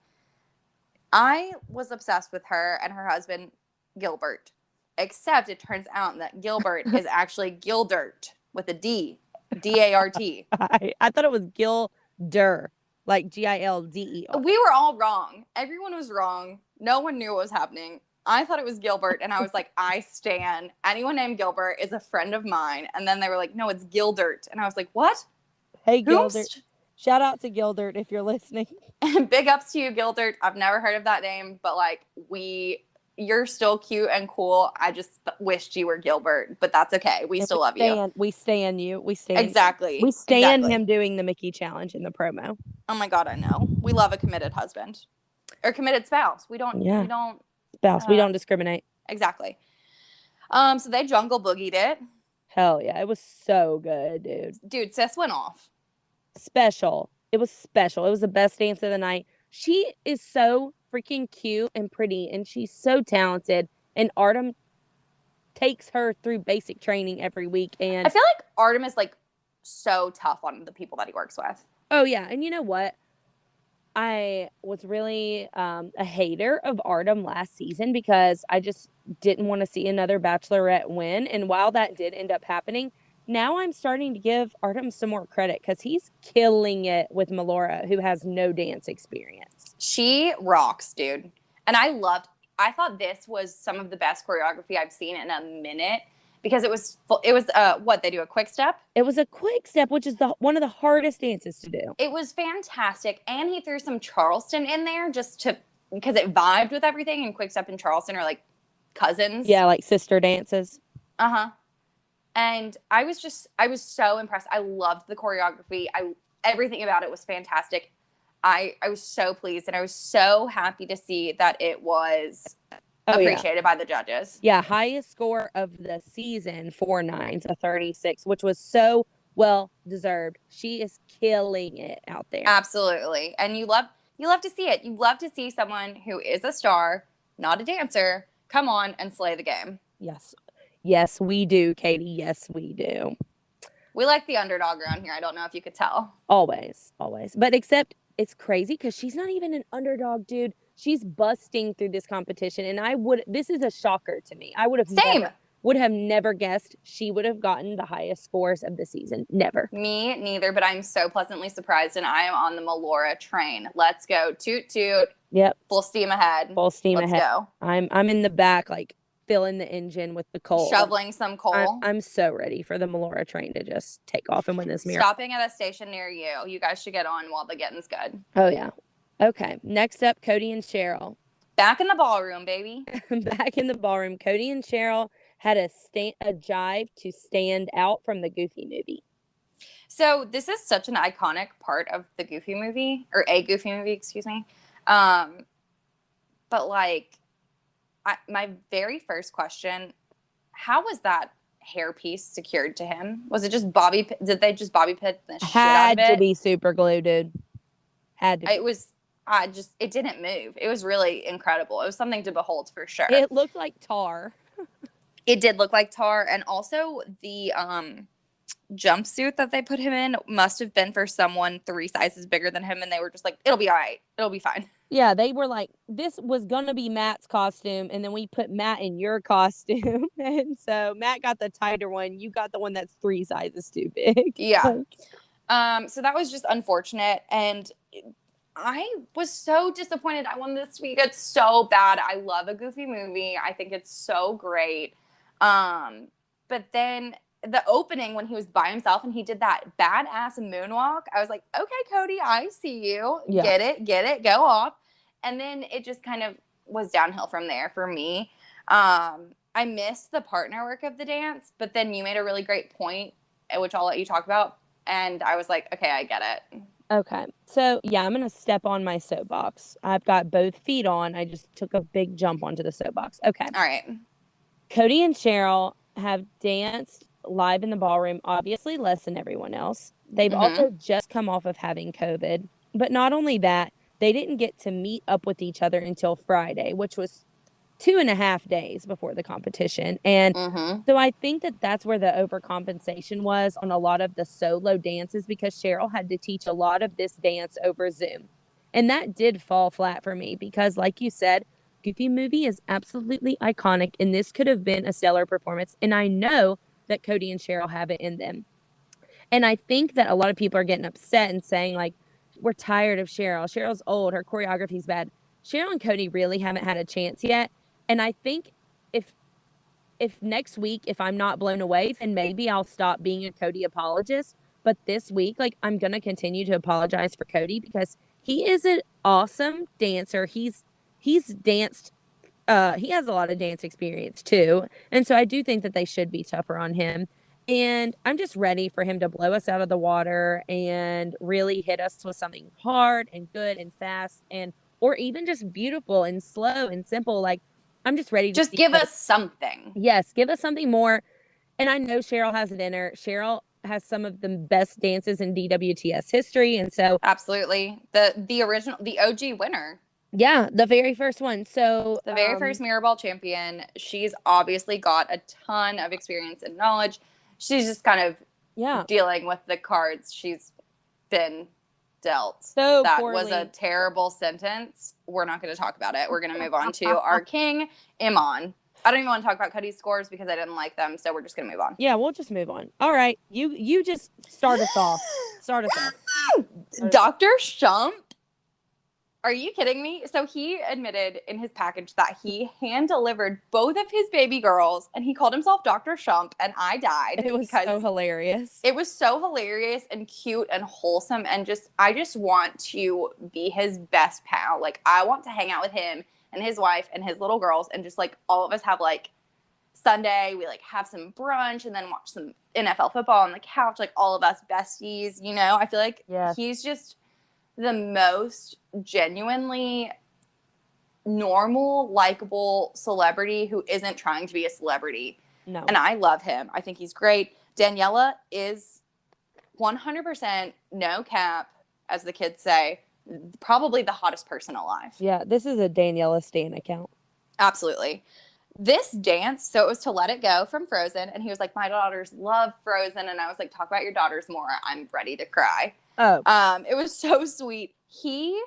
I was obsessed with her and her husband, Gilbert. Except it turns out that Gilbert is actually Gildert with a D. D-A-R-T. I thought it was Gilder, like G-I-L-D-E-R. We were all wrong. Everyone was wrong. No one knew what was happening. I thought it was Gilbert, and I was like, I stan. Anyone named Gilbert is a friend of mine. And then they were like, no, it's Gildert. And I was like, what? Hey, Gildert. Shout out to Gildert if you're listening. Big ups to you, Gildert. I've never heard of that name, but like you're still cute and cool. I just wished you were Gilbert, but that's okay. We still love you. We stan you. We stan exactly. We stan him doing the Mickey challenge in the promo. Oh my God, I know. We love a committed husband or committed spouse. We don't spouse. We don't discriminate. Exactly. So they jungle boogied it. Hell yeah, it was so good, dude. Dude, sis went off. Special. It was special. It was the best dance of the night. She is so freaking cute and pretty, and she's so talented. And Artem takes her through basic training every week. And I feel like Artem is like so tough on the people that he works with. Oh yeah, and you know what? I was really a hater of Artem last season because I just didn't want to see another Bachelorette win. And while that did end up happening, now I'm starting to give Artem some more credit because he's killing it with Melora, who has no dance experience. She rocks, dude. And I thought this was some of the best choreography I've seen in a minute because it was what they do, a quick step? It was a quick step, which is one of the hardest dances to do. It was fantastic. And he threw some Charleston in there because it vibed with everything. And quick step and Charleston are like cousins. Yeah, like sister dances. Uh-huh. And I was so impressed. I loved the choreography. Everything about it was fantastic. I was so pleased, and I was so happy to see that it was appreciated by the judges. Yeah, highest score of the season, 4 9s, a 36, which was so well deserved. She is killing it out there. Absolutely. And you love to see it. You love to see someone who is a star, not a dancer, come on and slay the game. Yes. Yes, we do, Katie. Yes, we do. We like the underdog around here. I don't know if you could tell. Always. But except it's crazy because she's not even an underdog, dude. She's busting through this competition. And this is a shocker to me. I would have never guessed she would have gotten the highest scores of the season. Never. Me neither, but I'm so pleasantly surprised, and I am on the Melora train. Let's go. Toot, toot. Yep. Full steam ahead. Let's go. I'm in the back, like, filling the engine with the coal. Shoveling some coal. I'm so ready for the Melora train to just take off and win this mirror. Stopping at a station near you. You guys should get on while the getting's good. Oh, yeah. Okay. Next up, Cody and Cheryl. Back in the ballroom, baby. Back in the ballroom. Cody and Cheryl had a jive to stand out from the Goofy movie. So this is such an iconic part of the Goofy movie, or a Goofy movie, excuse me. But like, my very first question, how was that hairpiece secured to him? Was it just did they just bobby pin the shit out of it? Had to be super glue, dude. Had to be. It didn't move. It was really incredible. It was something to behold for sure. It looked like tar. It did look like tar. And also the jumpsuit that they put him in must have been for someone 3 sizes bigger than him. And they were just like, it'll be all right. It'll be fine. Yeah, they were like, this was going to be Matt's costume, and then we put Matt in your costume. And so Matt got the tighter one. You got the one that's 3 sizes too big. Yeah. So that was just unfortunate. And I was so disappointed. I wanted this to be good so bad. I love a Goofy movie. I think it's so great. But then the opening when he was by himself and he did that badass moonwalk, I was like, okay, Cody, I see you. Yeah. Get it, go off. And then it just kind of was downhill from there for me. I missed the partner work of the dance, but then you made a really great point, which I'll let you talk about. And I was like, okay, I get it. Okay. So, yeah, I'm going to step on my soapbox. I've got both feet on. I just took a big jump onto the soapbox. Okay. All right. Cody and Cheryl have danced live in the ballroom, obviously less than everyone else. They've also just come off of having COVID. But not only that, they didn't get to meet up with each other until Friday, which was 2.5 days before the competition. And so I think that that's where the overcompensation was on a lot of the solo dances, because Cheryl had to teach a lot of this dance over Zoom. And that did fall flat for me because, like you said, Goofy movie is absolutely iconic, and this could have been a stellar performance. And I know that Cody and Cheryl have it in them. And I think that a lot of people are getting upset and saying, like, we're tired of Cheryl. Cheryl's old. Her choreography's bad. Cheryl and Cody really haven't had a chance yet. And I think if next week, if I'm not blown away, then maybe I'll stop being a Cody apologist. But this week, like, I'm going to continue to apologize for Cody because he is an awesome dancer. He's danced. He has a lot of dance experience too. And so I do think that they should be tougher on him. And I'm just ready for him to blow us out of the water and really hit us with something hard and good and fast, and or even just beautiful and slow and simple. Like, I'm just ready to just give us something. Yes, give us something more. And I know Cheryl has it in her. Cheryl has some of the best dances in DWTS history. And so absolutely. The original, the OG winner. Yeah, the very first one. So the very first Mirror Ball champion. She's obviously got a ton of experience and knowledge. She's just kind of dealing with the cards she's been dealt. So that poorly. Was a terrible sentence. We're not going to talk about it. We're going to move on to our king, Iman. I don't even want to talk about Cody's scores because I didn't like them, so we're just going to move on. Yeah, we'll just move on. All right, you just start us off. Dr. Shump. Are you kidding me? So he admitted in his package that he hand-delivered both of his baby girls, and he called himself Dr. Shump, and I died. It was so hilarious. It was so hilarious and cute and wholesome, and I just want to be his best pal. Like, I want to hang out with him and his wife and his little girls, and just, like, all of us have, like, Sunday, we, like, have some brunch and then watch some NFL football on the couch, like, all of us besties, you know? I feel like he's just the most genuinely normal, likable celebrity who isn't trying to be a celebrity. No. And I love him. I think he's great. Daniela is 100% no cap, as the kids say, probably the hottest person alive. Yeah, this is a Daniela Stan account. Absolutely. This dance, so it was to Let It Go from Frozen, and he was like, my daughters love Frozen, and I was like, talk about your daughters more. I'm ready to cry. Oh. It was so sweet. He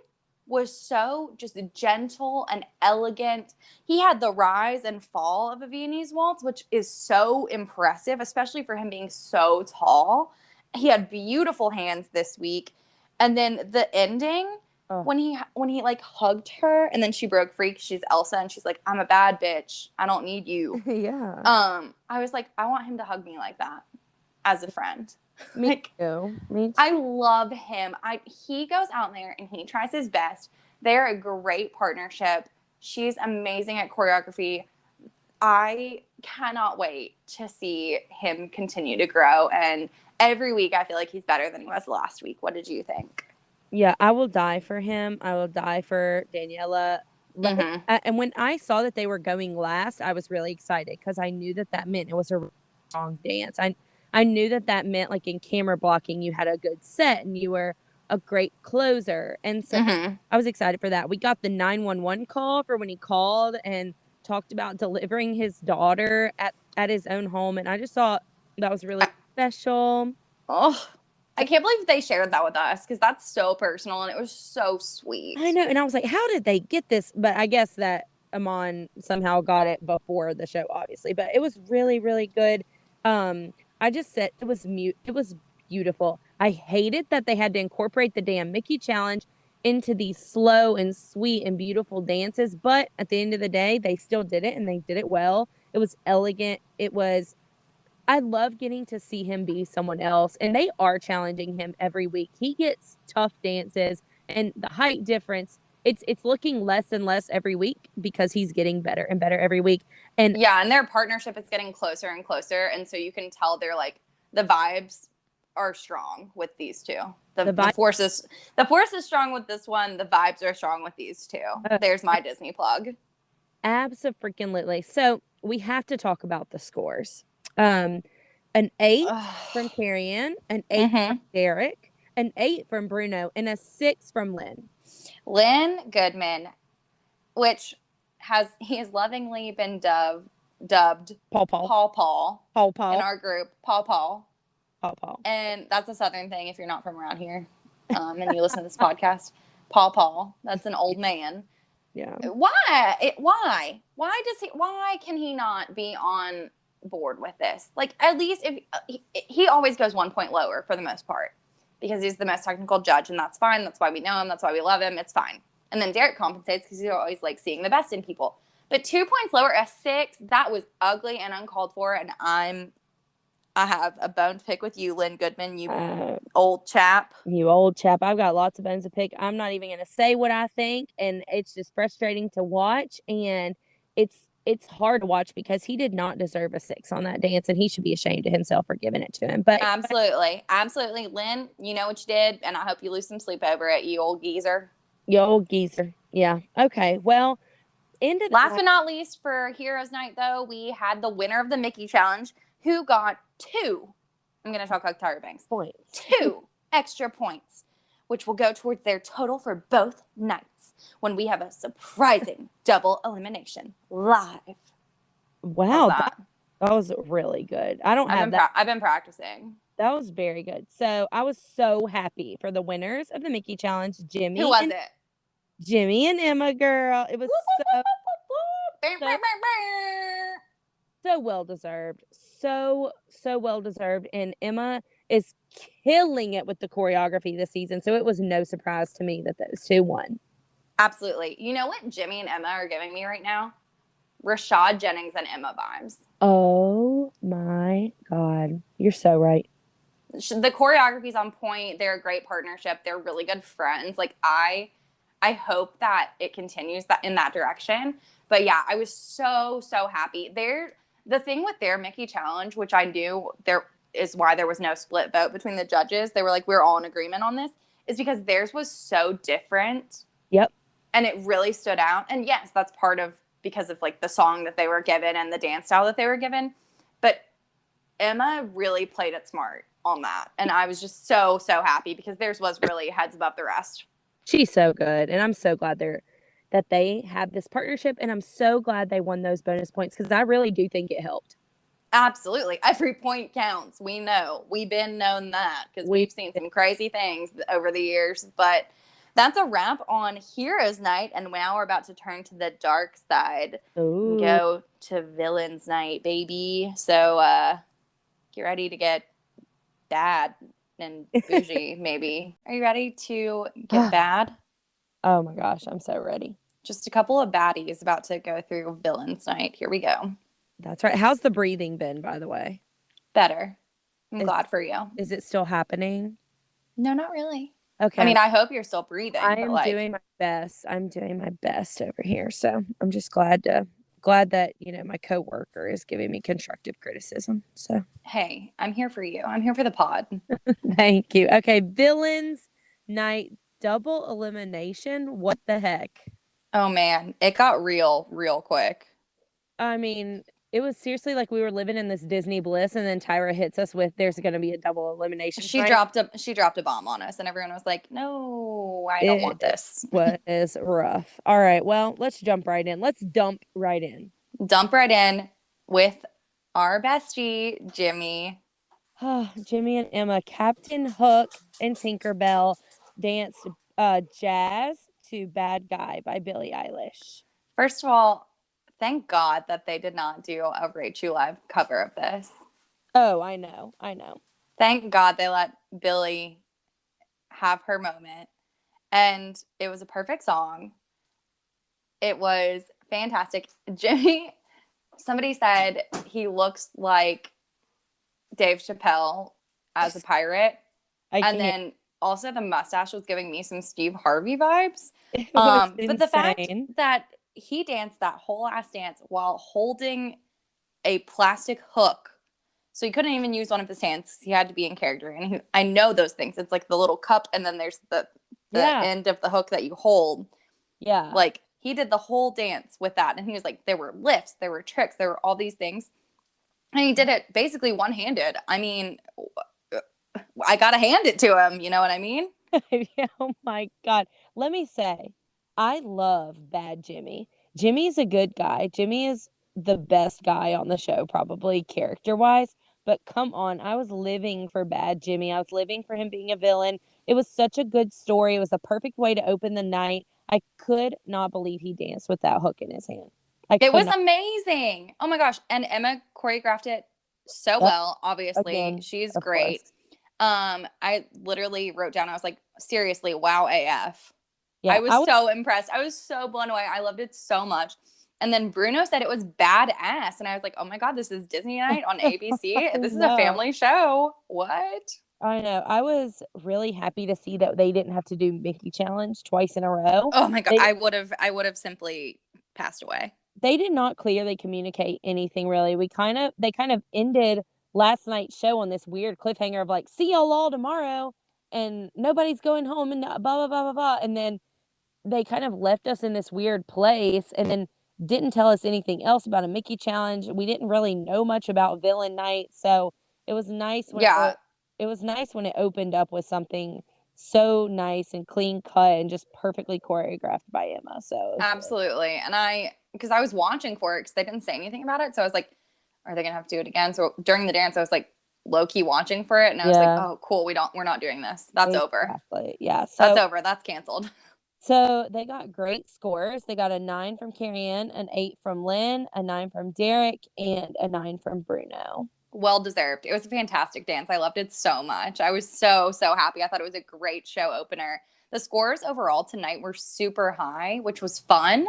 was so just gentle and elegant. He had the rise and fall of a Viennese waltz, which is so impressive, especially for him being so tall. He had beautiful hands this week. And then the ending, when he like hugged her and then she broke free because she's Elsa and she's like, I'm a bad bitch. I don't need you. Yeah. I was like, I want him to hug me like that as a friend. Me too. I love him. He goes out there and he tries his best. They're a great partnership. She's amazing at choreography. I cannot wait to see him continue to grow. And every week I feel like he's better than he was last week. What did you think? Yeah, I will die for him. I will die for Daniela. And when I saw that they were going last, I was really excited because I knew that meant it was a strong dance. I knew that meant, like, in camera blocking, you had a good set and you were a great closer. And so I was excited for that. We got the 911 call for when he called and talked about delivering his daughter at his own home. And I just thought that was really special. Oh, I can't believe they shared that with us because that's so personal and it was so sweet. I know. And I was like, how did they get this? But I guess that Iman somehow got it before the show, obviously. But it was really, really good. I just said it was beautiful. I hated that they had to incorporate the damn Mickey challenge into these slow and sweet and beautiful dances, but at the end of the day, they still did it and they did it well. It was elegant. I love getting to see him be someone else, and they are challenging him every week. He gets tough dances, and the height difference, it's looking less and less every week because he's getting better and better every week. And yeah, and their partnership is getting closer and closer, and so you can tell they're like the vibes are strong with these two. The force is strong with this one. The vibes are strong with these two. There's my Disney plug. Abso-freaking-lutely. So we have to talk about the scores. An 8 from Carrie, an 8 from Derek, an 8 from Bruno, and a 6 from Lynn. Lynn Goodman, which he has lovingly been dubbed Paul in our group. Paul. And that's a Southern thing if you're not from around here, and you listen to this podcast. Paul. That's an old man. Yeah. Why can he not be on board with this? Like, at least if he always goes 1 point lower for the most part because he's the most technical judge, and that's fine. That's why we know him. That's why we love him. It's fine. And then Derek compensates because he's always like seeing the best in people. But 2 points lower, a 6, that was ugly and uncalled for. And I have a bone to pick with you, Lynn Goodman, you old chap. You old chap. I've got lots of bones to pick. I'm not even going to say what I think, and it's just frustrating to watch, and it's hard to watch because he did not deserve a 6 on that dance, and he should be ashamed of himself for giving it to him. But absolutely. Lynn, you know what you did, and I hope you lose some sleep over it, you old geezer. You old geezer. Yeah. Okay. Well, last but not least for Heroes Night, though, we had the winner of the Mickey Challenge, who got 2. I'm going to talk like Tyra Banks. Points. 2 extra points, which will go towards their total for both nights when we have a surprising double elimination live. Wow. That was really good. I've been practicing. That was very good. So I was so happy for the winners of the Mickey Challenge, Jimmy. Who was it? Jimmy and Emma, girl. It was so well deserved. So well deserved. And Emma is killing it with the choreography this season. So it was no surprise to me that those two won. Absolutely. You know what Jimmy and Emma are giving me right now? Rashad Jennings and Emma vibes. Oh my God. You're so right. The choreography's on point. They're a great partnership. They're really good friends. Like, I hope that it continues in that direction. But yeah, I was so happy. The thing with their Mickey Challenge, which I knew there is why there was no split vote between the judges. They were like, we're all in agreement on this, is because theirs was so different. Yep. And it really stood out. And yes, that's part of because of like the song that they were given and the dance style that they were given. But Emma really played it smart on that. And I was just so happy because theirs was really heads above the rest. She's so good. And I'm so glad that they have this partnership. And I'm so glad they won those bonus points because I really do think it helped. Absolutely. Every point counts. We know. We've been known that because we've seen some crazy things over the years. But that's a wrap on Heroes Night. And now we're about to turn to the dark side. Ooh. Go to Villains Night, baby. So get ready to get bad and bougie, maybe. Are you ready to get bad? Oh my gosh, I'm so ready. Just a couple of baddies about to go through Villains Night. Here we go. That's right. How's the breathing been, by the way? Better. I'm glad for you. Is it still happening? No, not really. Okay. I mean, I hope you're still breathing. I am doing my best. I'm doing my best over here. So I'm just glad that, my coworker is giving me constructive criticism. So hey, I'm here for you. I'm here for the pod. Thank you. Okay, Villains Night double elimination. What the heck? Oh man, it got real quick. I mean, it was seriously like we were living in this Disney bliss, and then Tyra hits us with there's going to be a double elimination. She dropped a bomb on us, and everyone was like, "No, I don't want this." Was rough. All right, well, let's jump right in. Let's dump right in. Dump right in with our bestie, Jimmy. Jimmy and Emma, Captain Hook and Tinkerbell danced Jazz to Bad Guy by Billie Eilish. First of all, thank God that they did not do a Rachel Live cover of this. Oh, I know. Thank God they let Billie have her moment. And it was a perfect song. It was fantastic. Jimmy, somebody said he looks like Dave Chappelle as a pirate. I And can't. then also the mustache was giving me some Steve Harvey vibes. It was But the fact insane. that he danced that whole ass dance while holding a plastic hook. So he couldn't even use one of his hands. He had to be in character. And I know those things. It's like the little cup, and then there's the Yeah. end of the hook that you hold. Yeah. Like, he did the whole dance with that. And he was like, there were lifts, there were tricks, there were all these things. And he did it basically one-handed. I mean, I got to hand it to him. You know what I mean? Oh my God. Let me say, I love Bad Jimmy. Jimmy's a good guy. Jimmy is the best guy on the show, probably character-wise. But come on, I was living for Bad Jimmy. I was living for him being a villain. It was such a good story. It was the perfect way to open the night. I could not believe he danced with that hook in his hand. It was amazing. Oh my gosh. And Emma choreographed it so well. Obviously, again, she's of great. course. I literally wrote down, I was like, seriously, wow AF. Yeah, I was so impressed. I was so blown away. I loved it so much. And then Bruno said it was badass. And I was like, oh my God, this is Disney Night on ABC. This is a family show. What? I know. I was really happy to see that they didn't have to do Mickey Challenge twice in a row. Oh my God. I would have simply passed away. They did not clearly communicate anything really. They kind of ended last night's show on this weird cliffhanger of like, see y'all all tomorrow and nobody's going home and blah, blah, blah, blah, blah. And then they kind of left us in this weird place and then didn't tell us anything else about a Mickey challenge. We didn't really know much about villain night. So it was nice when it was nice when it opened up with something so nice and clean cut and just perfectly choreographed by Emma. So absolutely. And because I was watching for it because they didn't say anything about it. So I was like, are they going to have to do it again? So during the dance, I was like low key watching for it. And I was like, oh, cool. We're not doing this. That's over. Yeah. So that's over. That's canceled. So they got great scores. They got a 9 from Carrie Ann, an 8 from Lynn, a 9 from Derek, and a 9 from Bruno. Well deserved. It was a fantastic dance. I loved it so much. I was so happy. I thought it was a great show opener. The scores overall tonight were super high, which was fun.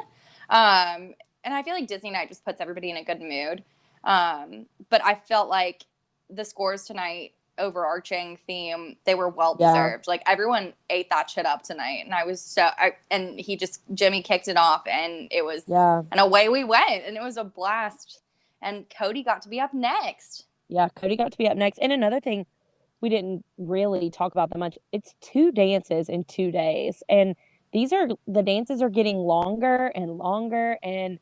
And I feel like Disney Night just puts everybody in a good mood. But I felt like the scores tonight, overarching theme, they were well deserved. Like everyone ate that shit up tonight, and I was and Jimmy kicked it off, and it was and away we went, and it was a blast. And Cody got to be up next. Yeah, Cody got to be up next. And another thing we didn't really talk about that much, it's 2 dances in 2 days. And the dances are getting longer and longer. And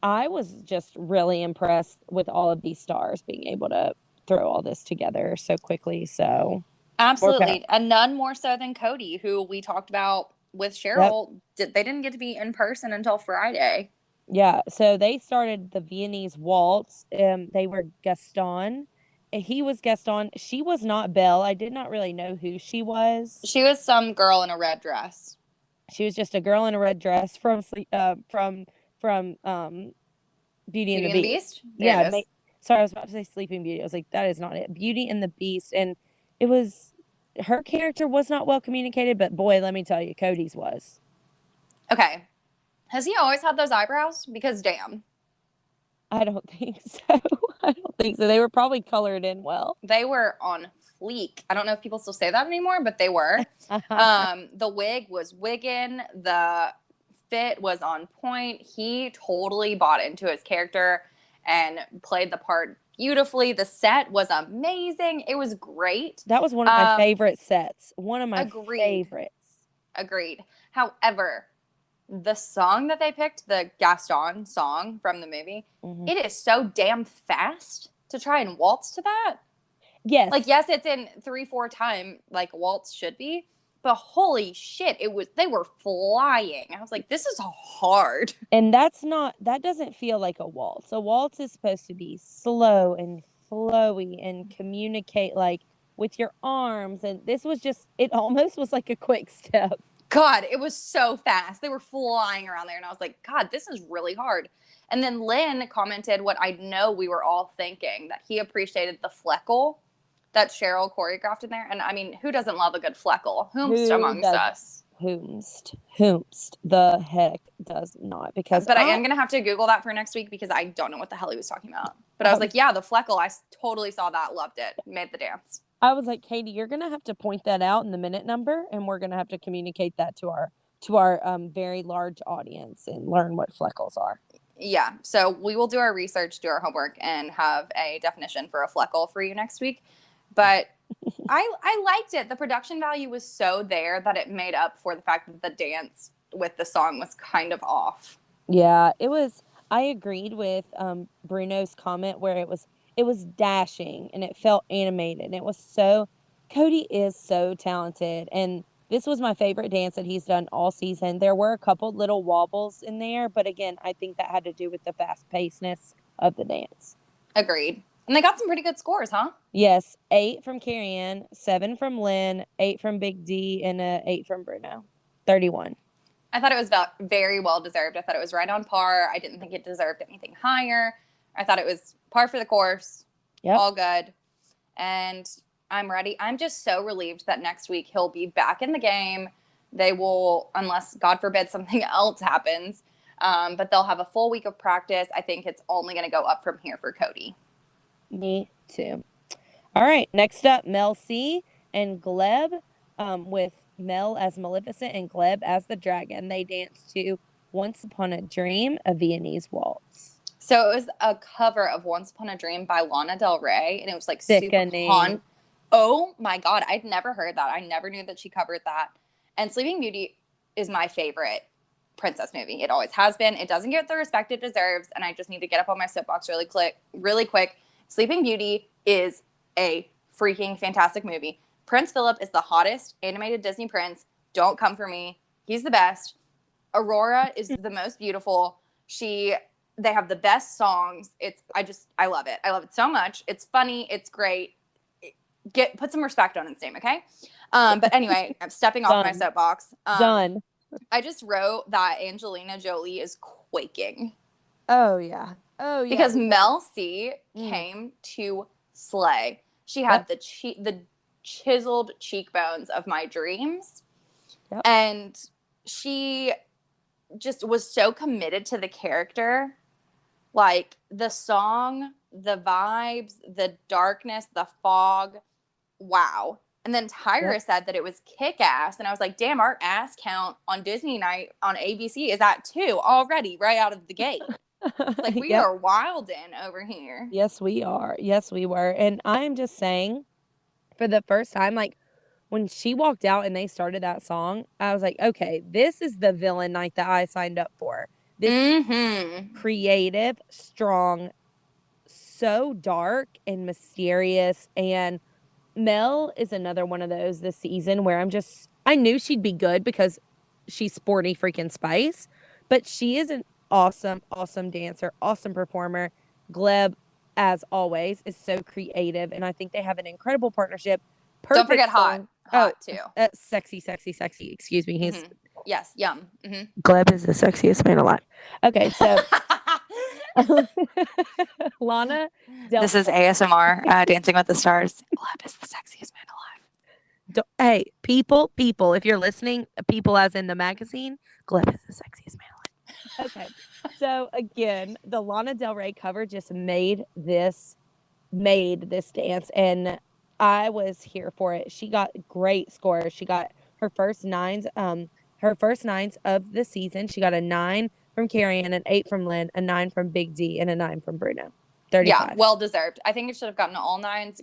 I was just really impressed with all of these stars being able to throw all this together so quickly. So absolutely. And none more so than Cody, who we talked about with Cheryl. They didn't get to be in person until Friday. Yeah, so they started the Viennese waltz. They were Gaston. And he was Gaston. She was not Belle. I did not really know who she was. She was some girl in a red dress. She was just a girl in a red dress from Beauty and the Beast. Yeah, sorry, I was about to say Sleeping Beauty. I was like, that is not it. Beauty and the Beast, and it was her character was not well communicated, but boy, let me tell you, Cody's was. Okay. Has he always had those eyebrows? Because damn. I don't think so. I don't think so. They were probably colored in well. They were on fleek. I don't know if people still say that anymore, but they were. The wig was wiggin'. The fit was on point. He totally bought into his character and played the part beautifully. The set was amazing. It was great. That was one of my favorite sets. One of my favorites. Agreed. However, the song that they picked, the Gaston song from the movie, it is so damn fast to try and waltz to that. Yes. Like, yes, it's in 3/4 time, like a waltz should be, but holy shit, they were flying. I was like, this is hard. And that doesn't feel like a waltz. A waltz is supposed to be slow and flowy and communicate like with your arms. And this was it almost was like a quick step. God, it was so fast. They were flying around there. And I was like, God, this is really hard. And then Lynn commented what I know we were all thinking, that he appreciated the fleckle that Cheryl choreographed in there. And I mean, who doesn't love a good fleckle? Whomst Who amongst does us? Whomst the heck does not? Because But I am gonna have to Google that for next week because I don't know what the hell he was talking about. But I was like, yeah, the fleckle. I totally saw that, loved it, made the dance. I was like, Katie, you're gonna have to point that out in the minute number, and we're gonna have to communicate that to our very large audience and learn what fleckles are. Yeah, so we will do our research, do our homework, and have a definition for a fleckle for you next week. But I liked it. The production value was so there that it made up for the fact that the dance with the song was kind of off. Yeah, it was. I agreed with Bruno's comment where it was dashing and it felt animated. And it was so. Cody is so talented, and this was my favorite dance that he's done all season. There were a couple little wobbles in there, but again, I think that had to do with the fast pacedness of the dance. Agreed. And they got some pretty good scores, huh? Yes, 8 from Carrie Ann, 7 from Lynn, 8 from Big D, and 8 from Bruno. 31. I thought it was very well deserved. I thought it was right on par. I didn't think it deserved anything higher. I thought it was par for the course. Yep. All good. And I'm ready. I'm just so relieved that next week he'll be back in the game. They will, unless God forbid something else happens, but they'll have a full week of practice. I think it's only going to go up from here for Cody. Me too. All right. Next up, Mel C and Gleb, with Mel as Maleficent and Gleb as the dragon. They danced to Once Upon a Dream, a Viennese waltz. So it was a cover of Once Upon a Dream by Lana Del Rey, and it was like sickening. Super oh my God, I'd never heard that. I never knew that she covered that. And Sleeping Beauty is my favorite princess movie. It always has been. It doesn't get the respect it deserves, and I just need to get up on my soapbox really quick. Sleeping Beauty is a freaking fantastic movie. Prince Philip is the hottest animated Disney prince. Don't come for me. He's the best. Aurora is the most beautiful. They have the best songs. I love it. I love it so much. It's funny. It's great. Put some respect on its name, okay? But anyway, I'm stepping off my soapbox. Done. I just wrote that Angelina Jolie is quaking. Oh yeah. Oh yeah. Because Mel C came to slay. She had the chiseled cheekbones of my dreams. Yep. And she just was so committed to the character. Like the song, the vibes, the darkness, the fog. Wow. And then Tyra said that it was kick-ass. And I was like, damn, our ass count on Disney night on ABC is at 2 already, right out of the gate. Like, we are wildin' over here. Yes, we are. Yes, we were. And I'm just saying, for the first time, like, when she walked out and they started that song, I was like, okay, this is the villain night that I signed up for. This creative, strong, so dark and mysterious. And Mel is another one of those this season where I knew she'd be good because she's sporty freaking spice, but she is an awesome dancer, awesome performer. Gleb, as always, is so creative, and I think they have an incredible partnership. Don't forget song. Hot too. Sexy. Excuse me. He's yes, yum. Gleb is the sexiest man alive. Okay, so Lana. This is ASMR, Dancing with the Stars. Gleb is the sexiest man alive. Hey, people, if you're listening, people as in the magazine, Gleb is the sexiest man alive. Okay, so again, the Lana Del Rey cover just made this dance, and I was here for it. She got great scores. She got her first nines of the season. She got a 9 from Carrie Ann, an 8 from Lynn, a 9 from Big D, and a 9 from Bruno. 35. Yeah, well deserved. I think it should have gotten all 9s.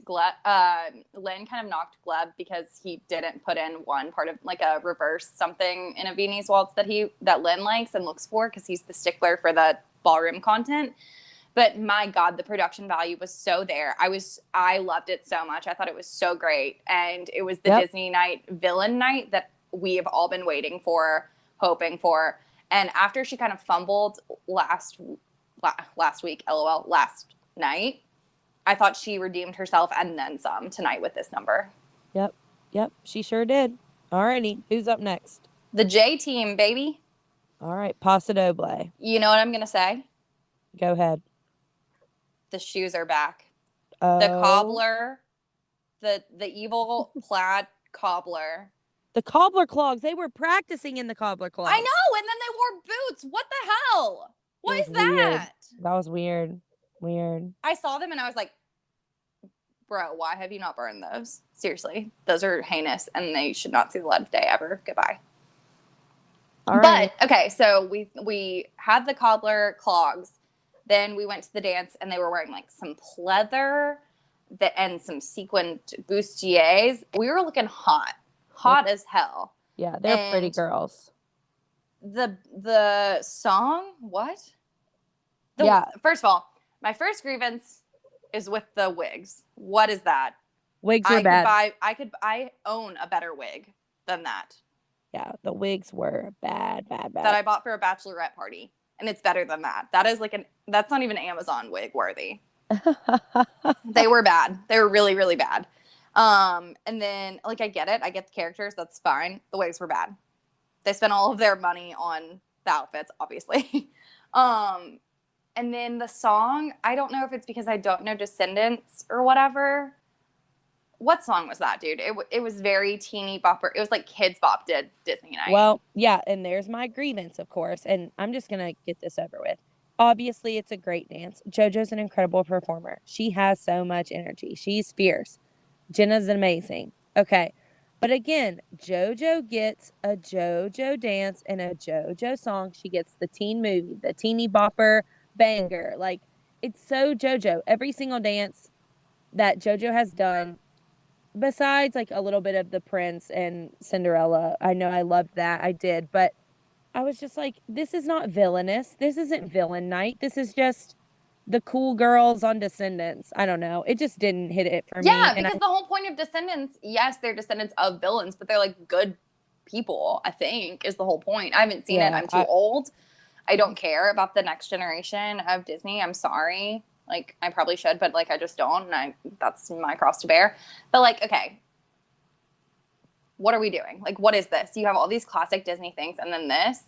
Lynn kind of knocked Gleb because he didn't put in one part of like a reverse something in a Viennese waltz that Lynn likes and looks for because he's the stickler for the ballroom content. But my God, the production value was so there. I loved it so much. I thought it was so great. And it was the Disney night, villain night that we have all been waiting for, hoping for. And after she kind of fumbled last week, LOL, last night, I thought she redeemed herself and then some tonight with this number. Yep, she sure did. Alrighty, who's up next? The J team, baby. All right, Paso Doble. You know what I'm going to say? Go ahead. The shoes are back. The cobbler the evil plaid cobbler. The cobbler clogs. They were practicing in the cobbler clogs. I know, and then they wore boots. What the hell? What is that? That was weird. Weird. I saw them and I was like, bro, why have you not burned those? Seriously, those are heinous and they should not see the light of day ever. Goodbye. All right. But okay, so we had the cobbler clogs. Then we went to the dance and they were wearing like some pleather and some sequined bustiers. We were looking hot as hell. Yeah, they're pretty girls. The song, what? First of all, my first grievance is with the wigs. What is that? Wigs are bad. I own a better wig than that. Yeah, the wigs were bad. That I bought for a bachelorette party. And it's better than that. That is that's not even Amazon wig worthy. They were bad. They were really, really bad. And then, like, I get it. I get the characters. That's fine. The wigs were bad. They spent all of their money on the outfits, obviously. And then the song, I don't know if it's because I don't know Descendants or whatever. What song was that, dude? It was very teeny bopper. It was like Kids Bop did Disney Night. Well, yeah, and there's my grievance, of course. And I'm just going to get this over with. Obviously, it's a great dance. JoJo's an incredible performer. She has so much energy. She's fierce. Jenna's amazing. Okay. But again, JoJo gets a JoJo dance and a JoJo song. She gets the teen movie, the teeny bopper banger. Like, it's so JoJo. Every single dance that JoJo has done, besides like a little bit of the Prince and Cinderella, I know I loved that. I did. But I was just like, this is not villainous. This isn't villain night. This is just the cool girls on Descendants. I don't know. It just didn't hit it for me. Yeah, because the whole point of Descendants, yes, they're descendants of villains, but they're like good people, I think, is the whole point. I haven't seen it. I'm too old. I don't care about the next generation of Disney. I'm sorry. Like, I probably should, but like, I just don't. And that's my cross to bear. But like, okay, what are we doing? Like, what is this? You have all these classic Disney things, and then this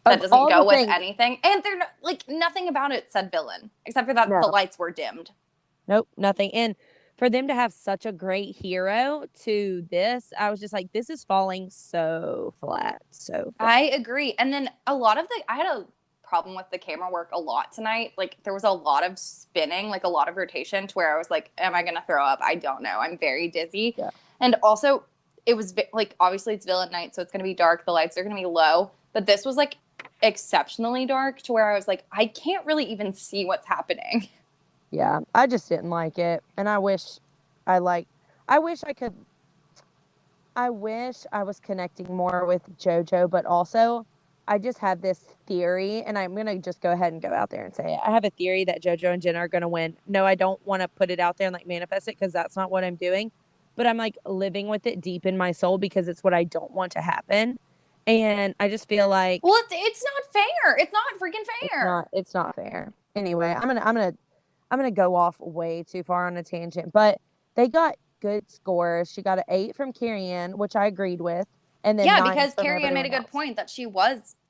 that doesn't go with anything. And they're like, nothing about it said villain, except for that the lights were dimmed. Nope, nothing. And for them to have such a great hero to this, I was just like, this is falling so flat. So flat. I agree. And then I had a problem with the camera work a lot tonight. Like, there was a lot of spinning, like a lot of rotation, to where I was like, am I going to throw up? I don't know. I'm very dizzy. Yeah. And also, it was like, obviously it's villain night, so it's going to be dark. The lights are going to be low. But this was like exceptionally dark, to where I was like, I can't really even see what's happening. Yeah, I just didn't like it. And I wish I was connecting more with JoJo, but also I just have this theory, and I'm going to just go ahead and go out there and say it. I have a theory that JoJo and Jenna are going to win. No, I don't want to put it out there and like manifest it, because that's not what I'm doing. But I'm like living with it deep in my soul, because it's what I don't want to happen. And I just feel like, well, it's not fair. It's not freaking fair. It's not fair. Anyway, I'm gonna go off way too far on a tangent, but they got good scores. She got an 8 from Katie and, which I agreed with. And then because Katie and made a good point that it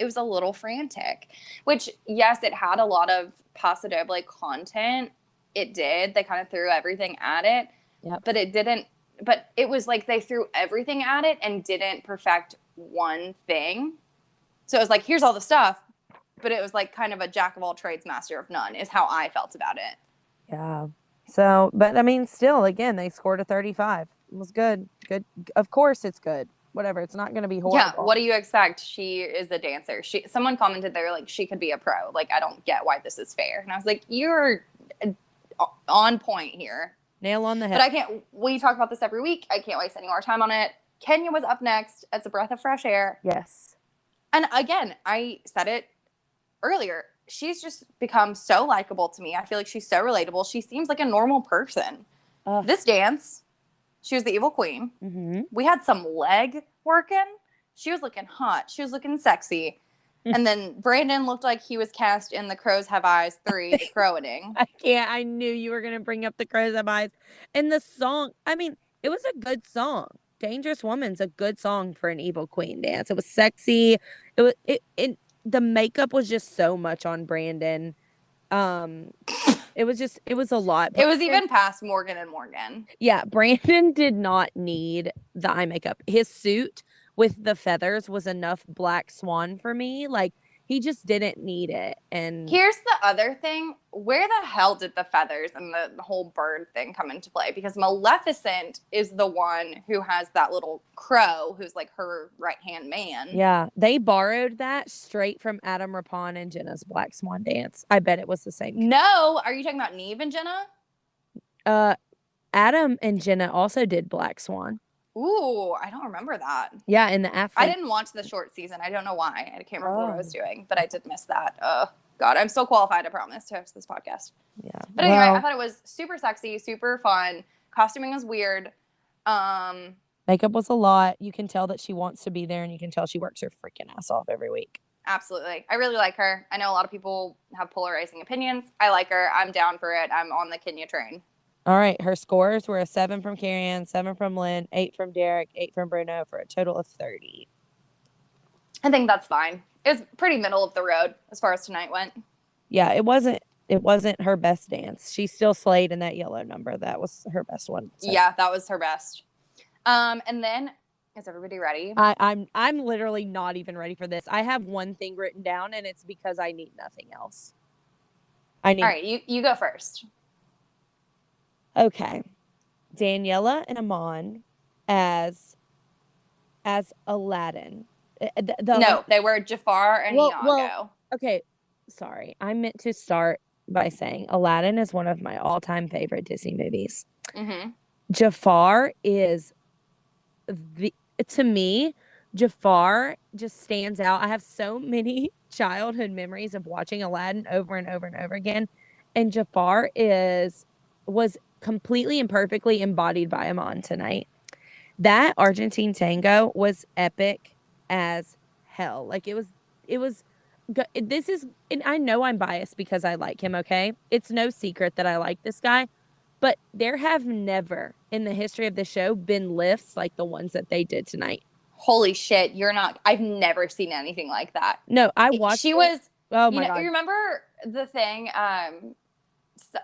was a little frantic, which, yes, it had a lot of Paso Doble content. It did. They kind of threw everything at it. Yep. But it was like they threw everything at it and didn't perfect one thing. So it was like, here's all the stuff, but it was like kind of a jack of all trades, master of none, is how I felt about it. Yeah. So, but I mean, still, again, they scored a 35. It was good. Good. Of course it's good. Whatever. It's not going to be horrible. Yeah. What do you expect? She is a dancer. Someone commented, they were like, she could be a pro. Like, I don't get why this is fair. And I was like, you're on point here. Nail on the head. But we talk about this every week. I can't waste any more time on it. Kenya was up next. It's a breath of fresh air. Yes. And again, I said it earlier. She's just become so likable to me. I feel like she's so relatable. She seems like a normal person. This dance, she was the evil queen. Mm-hmm. We had some leg working. She was looking hot. She was looking sexy. And then Brandon looked like he was cast in The Crows Have Eyes 3, The Crowaning. I knew you were going to bring up The Crows Have Eyes. And the song, I mean, it was a good song. Dangerous Woman's a good song for an evil queen dance. It was sexy. The makeup was just so much on Brandon. It was a lot. It was even past Morgan and Morgan. Yeah, Brandon did not need the eye makeup. His suit with the feathers was enough black swan for me. Like, he just didn't need it. And here's the other thing. Where the hell did the feathers and the whole bird thing come into play? Because Maleficent is the one who has that little crow who's like her right-hand man. Yeah, they borrowed that straight from Adam Rippon and Jenna's Black Swan dance. I bet it was the same. No, are you talking about Neve and Jenna? Adam and Jenna also did Black Swan. Ooh, I don't remember that. Yeah, in the I didn't watch the short season. I don't know why. I can't remember what I was doing, but I did miss that. Oh, God, I'm so qualified, I promise, to host this podcast. Yeah. But anyway, I thought it was super sexy, super fun. Costuming was weird. Makeup was a lot. You can tell that she wants to be there, and you can tell she works her freaking ass off every week. Absolutely. I really like her. I know a lot of people have polarizing opinions. I like her. I'm down for it. I'm on the Kenya train. All right. Her scores were a 7 from Carrie Ann, 7 from Lynn, 8 from Derek, 8 from Bruno, for a total of 30. I think that's fine. It was pretty middle of the road as far as tonight went. Yeah, it wasn't her best dance. She still slayed in that yellow number. That was her best one. So. Yeah, that was her best. And then, is everybody ready? I'm literally not even ready for this. I have one thing written down, and it's because I need nothing else. All right, you go first. Okay. Daniela and Amon as Aladdin. No, they were Jafar and Iago. Well, okay. Sorry. I meant to start by saying Aladdin is one of my all-time favorite Disney movies. Mm-hmm. Jafar is to me, Jafar just stands out. I have so many childhood memories of watching Aladdin over and over and over again. And Jafar was completely and perfectly embodied by Amon tonight. That Argentine tango was epic as hell. Like, it was this is, and I know I'm biased because I like him, okay? It's no secret that I like this guy, but there have never in the history of the show been lifts like the ones that they did tonight. Holy shit, I've never seen anything like that. No, I watched oh my God. You remember the thing,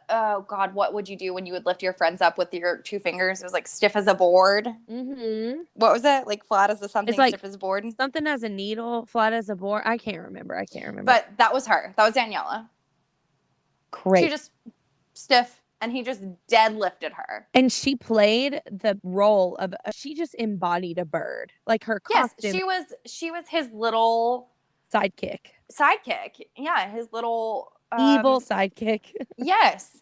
oh God, what would you do when you would lift your friends up with your two fingers? It was like stiff as a board. Mm-hmm. What was it? Like flat as a something, like stiff as a board? Something as a needle, flat as a board. I can't remember. But that was her. That was Daniela. Great. She just stiff, and he just deadlifted her. And she played the role of, she just embodied a bird. Like, her costume. Yes, she was his little sidekick. Yeah, his little evil sidekick. Yes.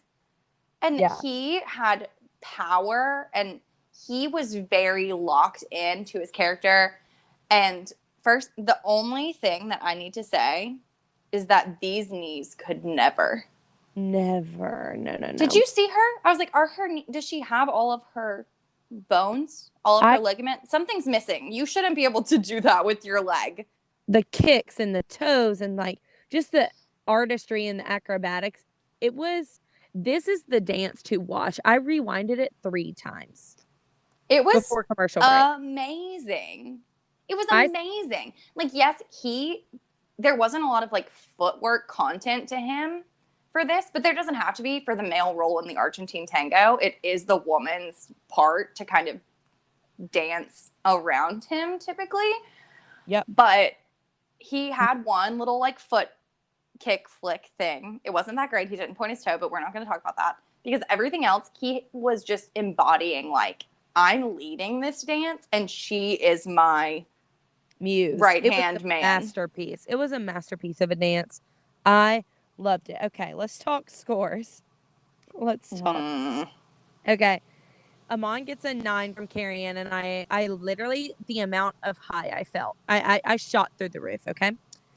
And he had power, and he was very locked into his character. And first, the only thing that I need to say is that these knees could never. No. Did you see her? I was like, does she have all of her bones, all of her ligaments? Something's missing. You shouldn't be able to do that with your leg. The kicks and the toes and like just the artistry and the acrobatics. This is the dance to watch. I rewinded it 3 times. It was before commercial break. Amazing. It was amazing. Like, yes, there wasn't a lot of like footwork content to him for this, but there doesn't have to be for the male role in the Argentine tango. It is the woman's part to kind of dance around him typically. Yep. But he had one little like foot kick flick thing. It wasn't that great. He didn't point his toe, but we're not going to talk about that because everything else, he was just embodying like, I'm leading this dance and she is my muse. Right-hand man. Masterpiece. It was a masterpiece of a dance. I loved it. Okay, let's talk scores. Let's talk. Okay. Amon gets a 9 from Carrie Ann, and I literally, the amount of high I felt. I shot through the roof, okay?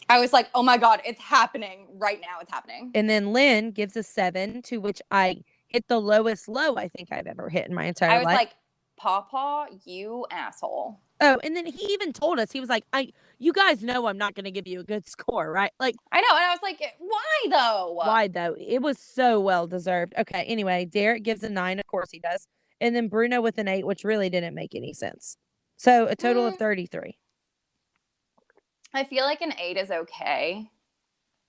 I was like, oh my God, it's happening. Right now it's happening. And then Lynn gives a 7, to which I hit the lowest low I think I've ever hit in my entire life. I was like, Pawpaw, you asshole. Oh, and then he even told us, he was like, you guys know I'm not going to give you a good score, right? Like, I know. And I was like, why though? Why though? It was so well deserved. Okay. Anyway, Derek gives a 9. Of course he does. And then Bruno with an 8, which really didn't make any sense. So a total of 33. I feel like an 8 is okay.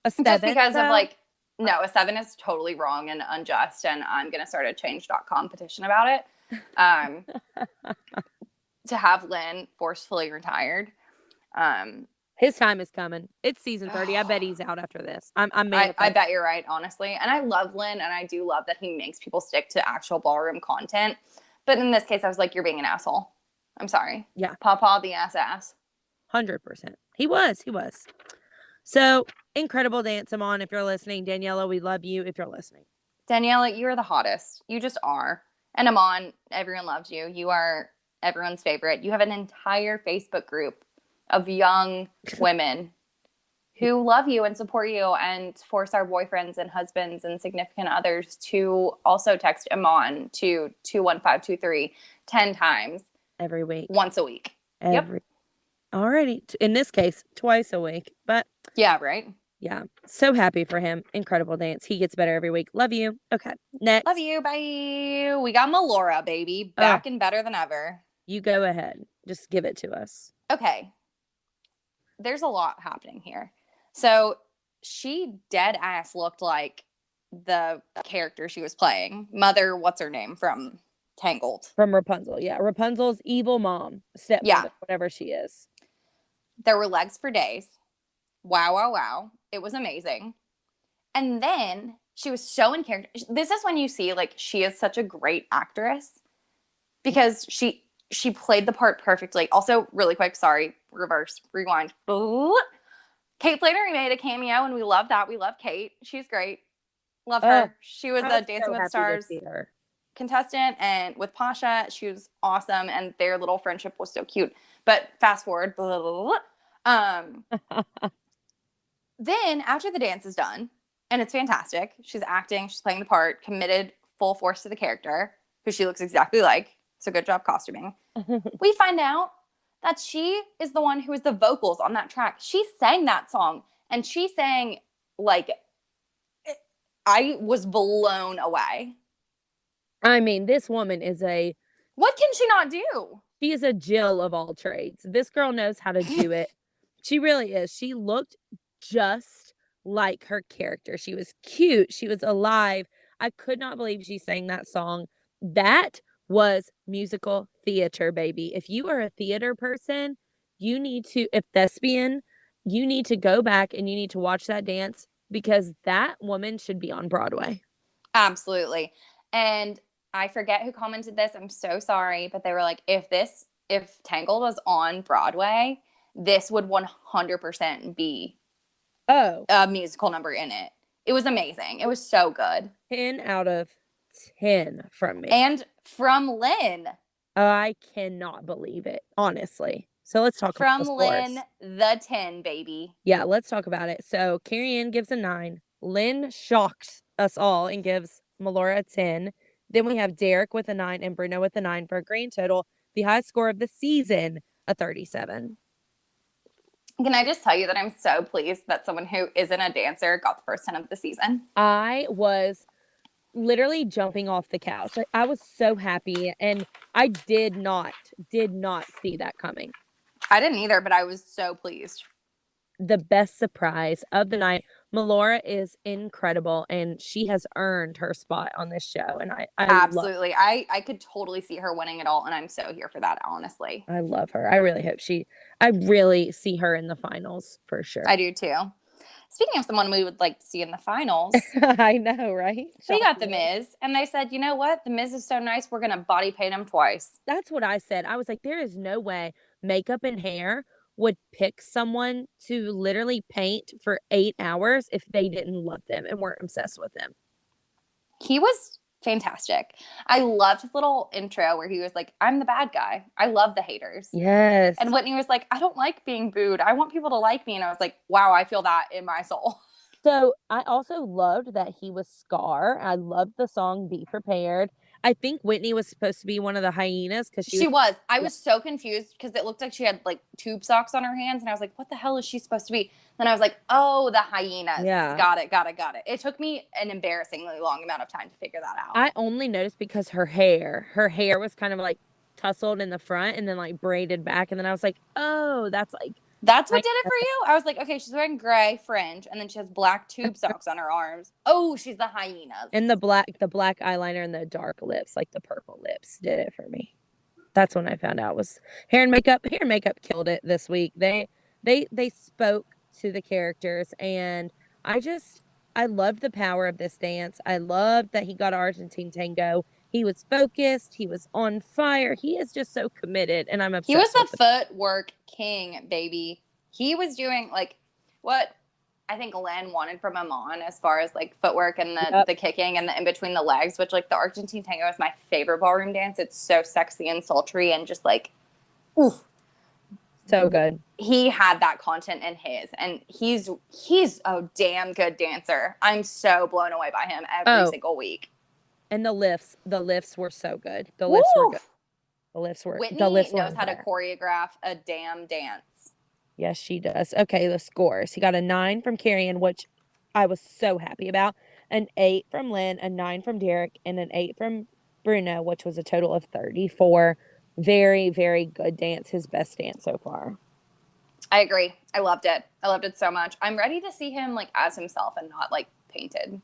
A 7, just because of like, No, a 7 is totally wrong and unjust, and I'm going to start a change.com petition about it. To have Lynn forcefully retired. His time is coming. It's season 30. I bet he's out after this. I bet you're right, honestly. And I love Lynn, and I do love that he makes people stick to actual ballroom content. But in this case, I was like, you're being an asshole. I'm sorry. Yeah. Papa the ass. 100%. He was. So, incredible dance, Amon. If you're listening, Daniela, we love you if you're listening. Daniela, you're the hottest. You just are. And Amon, everyone loves you. You are everyone's favorite. You have an entire Facebook group of young women who love you and support you and force our boyfriends and husbands and significant others to also text Amon to 21523 10 times. Every week. Once a week. Yep. Already. In this case, twice a week. But yeah, right? Yeah. So happy for him. Incredible dance. He gets better every week. Love you. Okay. Next. Love you. Bye. We got Melora, baby. Back and better than ever. You go ahead. Just give it to us. Okay. There's a lot happening here. So she dead ass looked like the character she was playing. Mother, what's her name from Tangled? From Rapunzel. Yeah. Rapunzel's evil mom. Stepmother, whatever she is. There were legs for days. Wow. It was amazing. And then she was so in character. This is when you see, like, she is such a great actress because she played the part perfectly. Also, really quick, sorry, rewind. Kate Flannery made a cameo, and we love that. We love Kate. She's great. Love her. She was a Dancing with the Stars contestant, and with Pasha, she was awesome, and their little friendship was so cute. But fast forward, then after the dance is done, and it's fantastic, she's acting, she's playing the part, committed full force to the character, who she looks exactly like. So good job costuming. We find out that she is the one who is the vocals on that track. She sang that song, and she sang, like, I was blown away. I mean, this woman is what can she not do? She is a Jill of all trades. This girl knows how to do it. She really is. She looked just like her character. She was cute. She was alive. I could not believe she sang that song. That was musical theater, baby. If you are a theater person, if thespian, you need to go back and you need to watch that dance because that woman should be on Broadway. Absolutely. And I forget who commented this. I'm so sorry, but they were like, if Tangled was on Broadway, this would 100% be a musical number in it. It was amazing. It was so good. 10 out of 10 from me. And from Lynn. I cannot believe it, honestly. So let's talk about the scores. From Lynn, the 10, baby. Yeah, let's talk about it. So Carrie Ann gives a 9. Lynn shocks us all and gives Melora a 10. Then we have Derek with a 9 and Bruno with a 9 for a grand total. The highest score of the season, a 37. Can I just tell you that I'm so pleased that someone who isn't a dancer got the first 10 of the season? I was literally jumping off the couch. I was so happy, and I did not see that coming. I didn't either, but I was so pleased. The best surprise of the night. Melora is incredible, and she has earned her spot on this show. And I absolutely, I could totally see her winning it all, and I'm so here for that. Honestly, I love her. I really hope I really see her in the finals for sure. I do too. Speaking of someone we would like to see in the finals, I know, right? We got The Miz, and they said, you know what? The Miz is so nice, we're gonna body paint him twice. That's what I said. I was like, there is no way makeup and hair would pick someone to literally paint for 8 hours if they didn't love them and weren't obsessed with them. He was fantastic. I loved his little intro where he was like, I'm the bad guy. I love the haters. Yes. And Whitney was like, I don't like being booed. I want people to like me. And I was like, wow, I feel that in my soul. So I also loved that he was Scar. I loved the song Be Prepared. I think Whitney was supposed to be one of the hyenas because she was. I was so confused because it looked like she had like tube socks on her hands, and I was like, "What the hell is she supposed to be?" Then I was like, "Oh, the hyenas." Yeah, got it. It took me an embarrassingly long amount of time to figure that out. I only noticed because her hair was kind of like tousled in the front and then like braided back, and then I was like, "Oh, that's like That's what did it for you? I was like, okay, she's wearing gray fringe, and then she has black tube socks on her arms. Oh, she's the hyenas. And the black eyeliner and the dark lips, like the purple lips, did it for me. That's when I found out was hair and makeup. Hair and makeup killed it this week. They spoke to the characters, and I loved the power of this dance. I loved that he got Argentine tango. He was focused. He was on fire. He is just so committed, and I'm obsessed. He was the footwork king, baby. He was doing like what I think Len wanted from Amon as far as like footwork and the kicking and the in between the legs, which like the Argentine tango is my favorite ballroom dance. It's so sexy and sultry and just like, oof. So good. He had that content in his, and he's a damn good dancer. I'm so blown away by him every single week. And the lifts were so good. The lifts were good. Whitney knows how to choreograph a damn dance. Yes, she does. Okay, the scores. He got a 9 from Carrion, which I was so happy about. An 8 from Lynn, a 9 from Derek, and an 8 from Bruno, which was a total of 34. Very, very good dance. His best dance so far. I agree. I loved it. I loved it so much. I'm ready to see him like as himself and not like painted.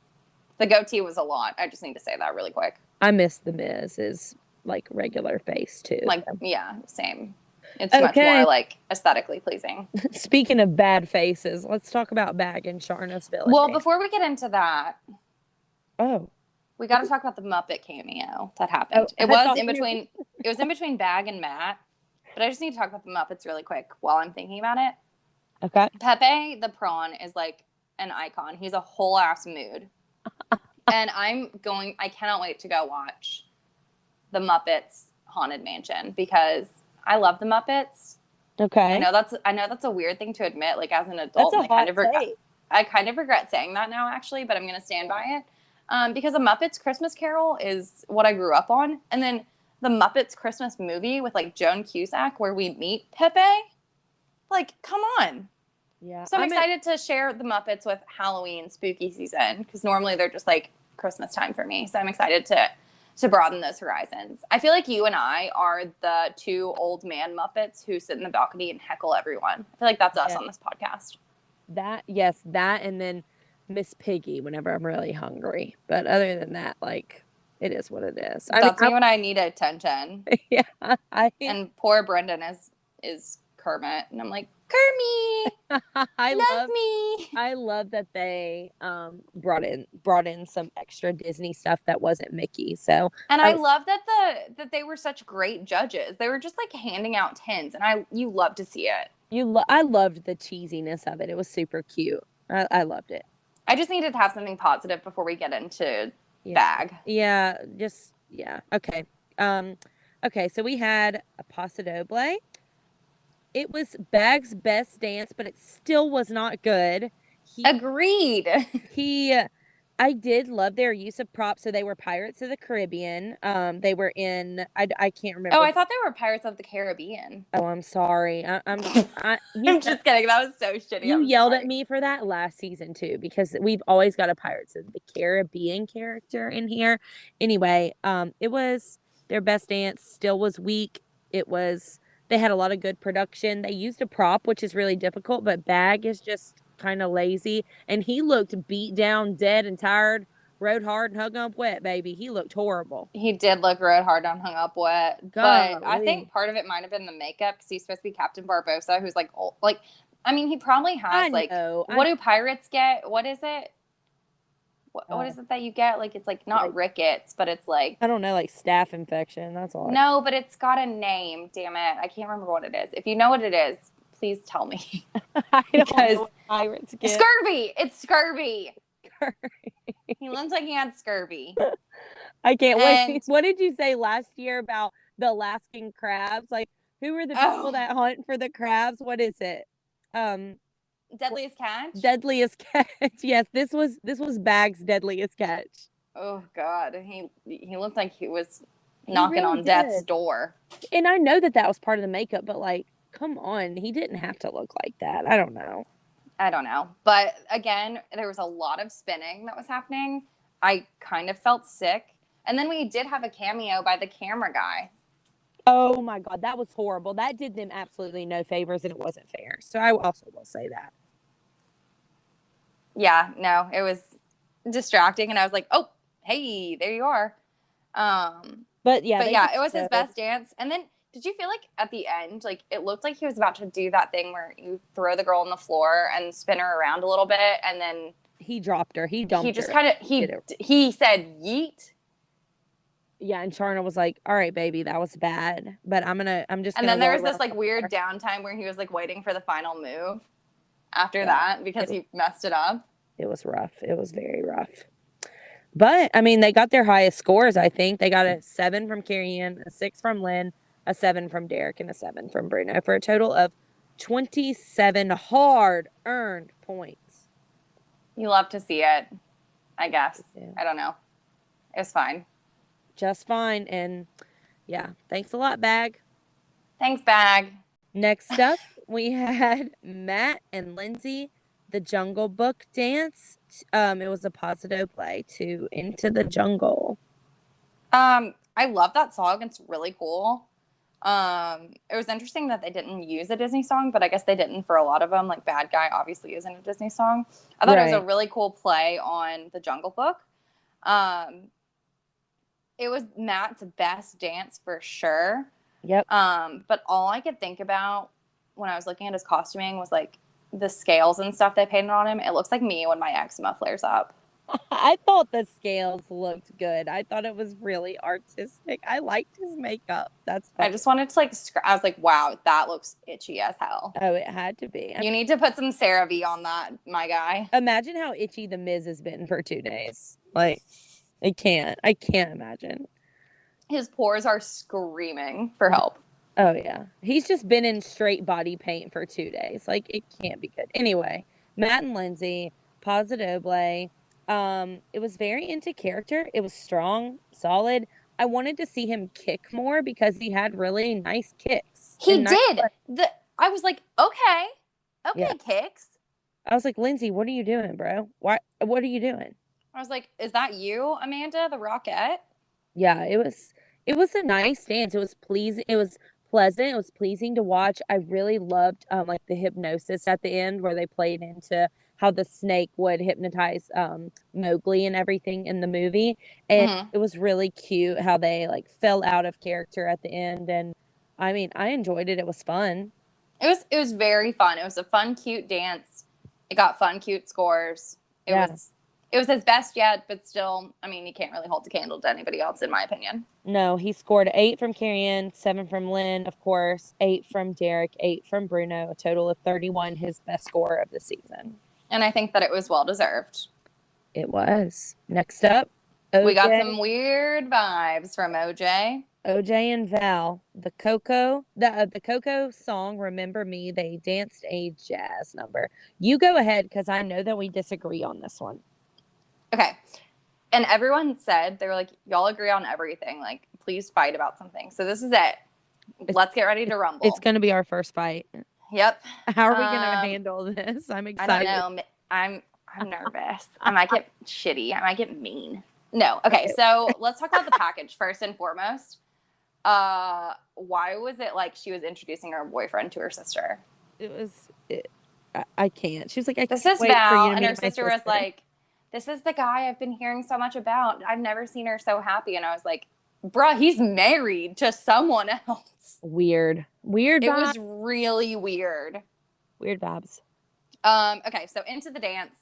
The goatee was a lot. I just need to say that really quick. I miss the Miz's like regular face too. Like, yeah, same. It's much more like aesthetically pleasing. Speaking of bad faces, let's talk about Bag and Sharna's villain. Well, before we get into that, we got to talk about the Muppet cameo that happened. It was in between Bag and Matt, but I just need to talk about the Muppets really quick while I'm thinking about it. Okay. Pepe the prawn is like an icon. He's a whole ass mood. And I cannot wait to go watch the Muppets Haunted Mansion because I love the Muppets. Okay. I know that's a weird thing to admit, like as an adult. That's a hot take. I kind of regret saying that now, actually, but I'm going to stand by it. Because the Muppets Christmas Carol is what I grew up on. And then the Muppets Christmas movie with like Joan Cusack where we meet Pepe. Like, come on. Yeah. So I'm excited to share the Muppets with Halloween spooky season because normally they're just like Christmas time for me. So I'm excited to broaden those horizons. I feel like you and I are the two old man Muppets who sit in the balcony and heckle everyone. I feel like that's us on this podcast. That and then Miss Piggy whenever I'm really hungry. But other than that, like, it is what it is. That's me when I need attention. Yeah. And poor Brendan is Kermit. And I'm like, Kermit, love me. I love that they brought in some extra Disney stuff that wasn't Mickey. So I love that they were such great judges. They were just like handing out tins, and you love to see it. I loved the cheesiness of it. It was super cute. I loved it. I just needed to have something positive before we get into Bag. Yeah, Okay. Okay, so we had a Paso Doble. It was Bag's best dance, but it still was not good. Agreed. I did love their use of props. So they were Pirates of the Caribbean. They were in, I can't remember. Oh, I thought they were Pirates of the Caribbean. Oh, I'm sorry. I'm just kidding. That was so shitty. You yelled at me for that last season too, because we've always got a Pirates of the Caribbean character in here. Anyway, it was their best dance, still was weak. They had a lot of good production. They used a prop, which is really difficult, but Bag is just kind of lazy. And he looked beat down, dead and tired, rode hard and hung up wet, baby. He looked horrible. He did look rode hard and hung up wet. But I think part of it might have been the makeup because he's supposed to be Captain Barbosa, who's like old. Like, I mean, he probably has what do pirates get? What is it? What is it that you get? Like, it's like not rickets, but it's like, I don't know, like staph infection. That's all. No, but it's got a name. Damn it. I can't remember what it is. If you know what it is, please tell me. Because pirates get scurvy. It's scurvy. He looks like he had scurvy. I can't wait. What did you say last year about the Alaskan crabs? Like, who are the people that hunt for the crabs? What is it? Deadliest catch? Deadliest catch. Yes, this was Bag's deadliest catch. Oh God, he looked like he was knocking on death's door. And I know that was part of the makeup, but like, come on, he didn't have to look like that. I don't know. But again, there was a lot of spinning that was happening. I kind of felt sick. And then we did have a cameo by the camera guy. Oh my God, that was horrible. That did them absolutely no favors, and it wasn't fair. So I also will say that. Yeah, no, it was distracting, and I was like, oh, hey, there you are. But yeah, But they yeah, just it was his showed. best dance. And then did you feel like at the end, like it looked like he was about to do that thing where you throw the girl on the floor and spin her around a little bit, and then He dropped her. He he dumped just her. kind of he said yeet, Yeah, and Charna was like, "All right, baby, that was bad, but I'm just and gonna then there roll was her this on like the weird floor." downtime where he was like waiting for the final move after Yeah, that because he messed it up. it was rough. It was very rough. But I mean, they got their highest scores. I think they got a 7 from Carrie Ann, a 6 from Lynn, a 7 from Derek, and a 7 from Bruno for a total of 27 hard-earned points. You love to see it, I guess. Yeah. I don't know. It was fine. Just fine. And yeah, thanks a lot, Bag. Thanks, Bag. Next up, we had Matt and Lindsay, the Jungle Book dance. It was a positive play to Into the Jungle. I love that song. It's really cool. It was interesting that they didn't use a Disney song, but I guess they didn't for a lot of them. Like Bad Guy obviously isn't a Disney song. I thought it was a really cool play on the Jungle Book. It was Matt's best dance for sure. Yep. But all I could think about when I was looking at his costuming was like the scales and stuff they painted on him. It looks like me when my eczema flares up. I thought the scales looked good. I thought it was really artistic. I liked his makeup. That's funny. I just wanted to like, I was like, wow, that looks itchy as hell. Oh, it had to be. You need to put some CeraVe on that, my guy. Imagine how itchy the Miz has been for 2 days. Like, I can't imagine. His pores are screaming for help. Oh, yeah. He's just been in straight body paint for 2 days. Like, it can't be good. Anyway, Matt and Lindsay, positive play. It was very into character. It was strong, solid. I wanted to see him kick more because he had really nice kicks. He did. I was like, okay, kicks. I was like, Lindsay, what are you doing, bro? What are you doing? I was like, is that you, Amanda, the Rockette? Yeah, it was a nice dance. It was pleasing. It was pleasant. It was pleasing to watch. I really loved like the hypnosis at the end where they played into how the snake would hypnotize Mowgli and everything in the movie. And it was really cute how they like fell out of character at the end. And I mean, I enjoyed it. It was fun. It was very fun. It was a fun, cute dance. It got fun, cute scores. It was his best yet, but still, I mean, he can't really hold the candle to anybody else, in my opinion. No, he scored 8 from Carrie Ann, 7 from Lynn, of course, 8 from Derek, 8 from Bruno, a total of 31, his best score of the season. And I think that it was well-deserved. It was. Next up, OJ. We got some weird vibes from OJ. OJ and Val, the Coco song, Remember Me, they danced a jazz number. You go ahead, because I know that we disagree on this one. Okay. And everyone said, they were like, y'all agree on everything. Like, please fight about something. So this is it. Let's get ready to rumble. It's going to be our first fight. Yep. How are we going to handle this? I'm excited. I don't know. I'm nervous. I might get shitty. I might get mean. No. Okay. So let's talk about the package first and foremost. Why was it like she was introducing her boyfriend to her sister? I can't. She was like, this is Val. And her sister was like, this is the guy I've been hearing so much about. I've never seen her so happy. And I was like, bruh, he's married to someone else. Weird It was really weird. Weird vibes. Okay, so into the dance.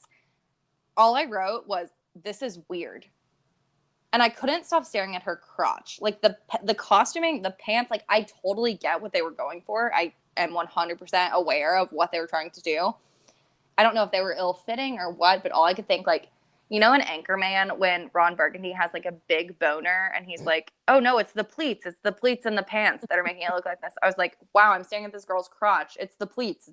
All I wrote was, this is weird. And I couldn't stop staring at her crotch. Like the costuming, the pants, like I totally get what they were going for. I am 100% aware of what they were trying to do. I don't know if they were ill-fitting or what, but all I could think, like, you know in Anchorman when Ron Burgundy has like a big boner and he's like, oh no, it's the pleats in the pants that are making it look like this. I was like, wow, I'm staring at this girl's crotch. It's the pleats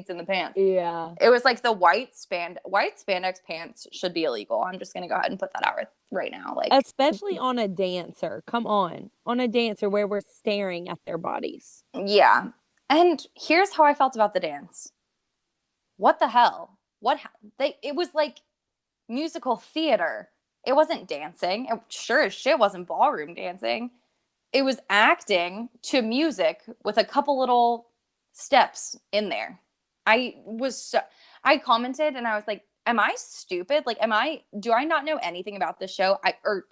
in the pants. Yeah. It was like the white spandex pants should be illegal. I'm just gonna go ahead and put that out right now. Like, especially on a dancer. Come on a dancer where we're staring at their bodies. Yeah. And here's how I felt about the dance. What the hell? It was like musical theater. It wasn't dancing. It sure as shit wasn't ballroom dancing. it was acting to music with a couple little steps in there. I commented and I was like, am I stupid? Like, do I not know anything about this show?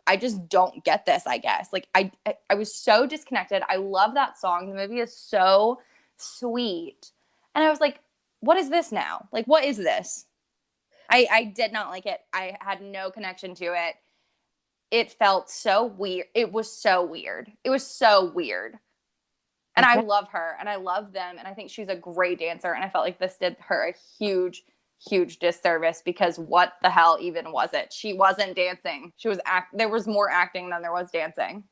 I just don't get this, I guess. Like, I was so disconnected. I love that song. The movie is so sweet. And I was like, what is this now? Like, what is this? I did not like it. I had no connection to it. It felt so weird. It was so weird. It was so weird. And I love her and I love them. And I think she's a great dancer. And I felt like this did her a huge, huge disservice because what the hell even was it? She wasn't dancing. There was more acting than there was dancing.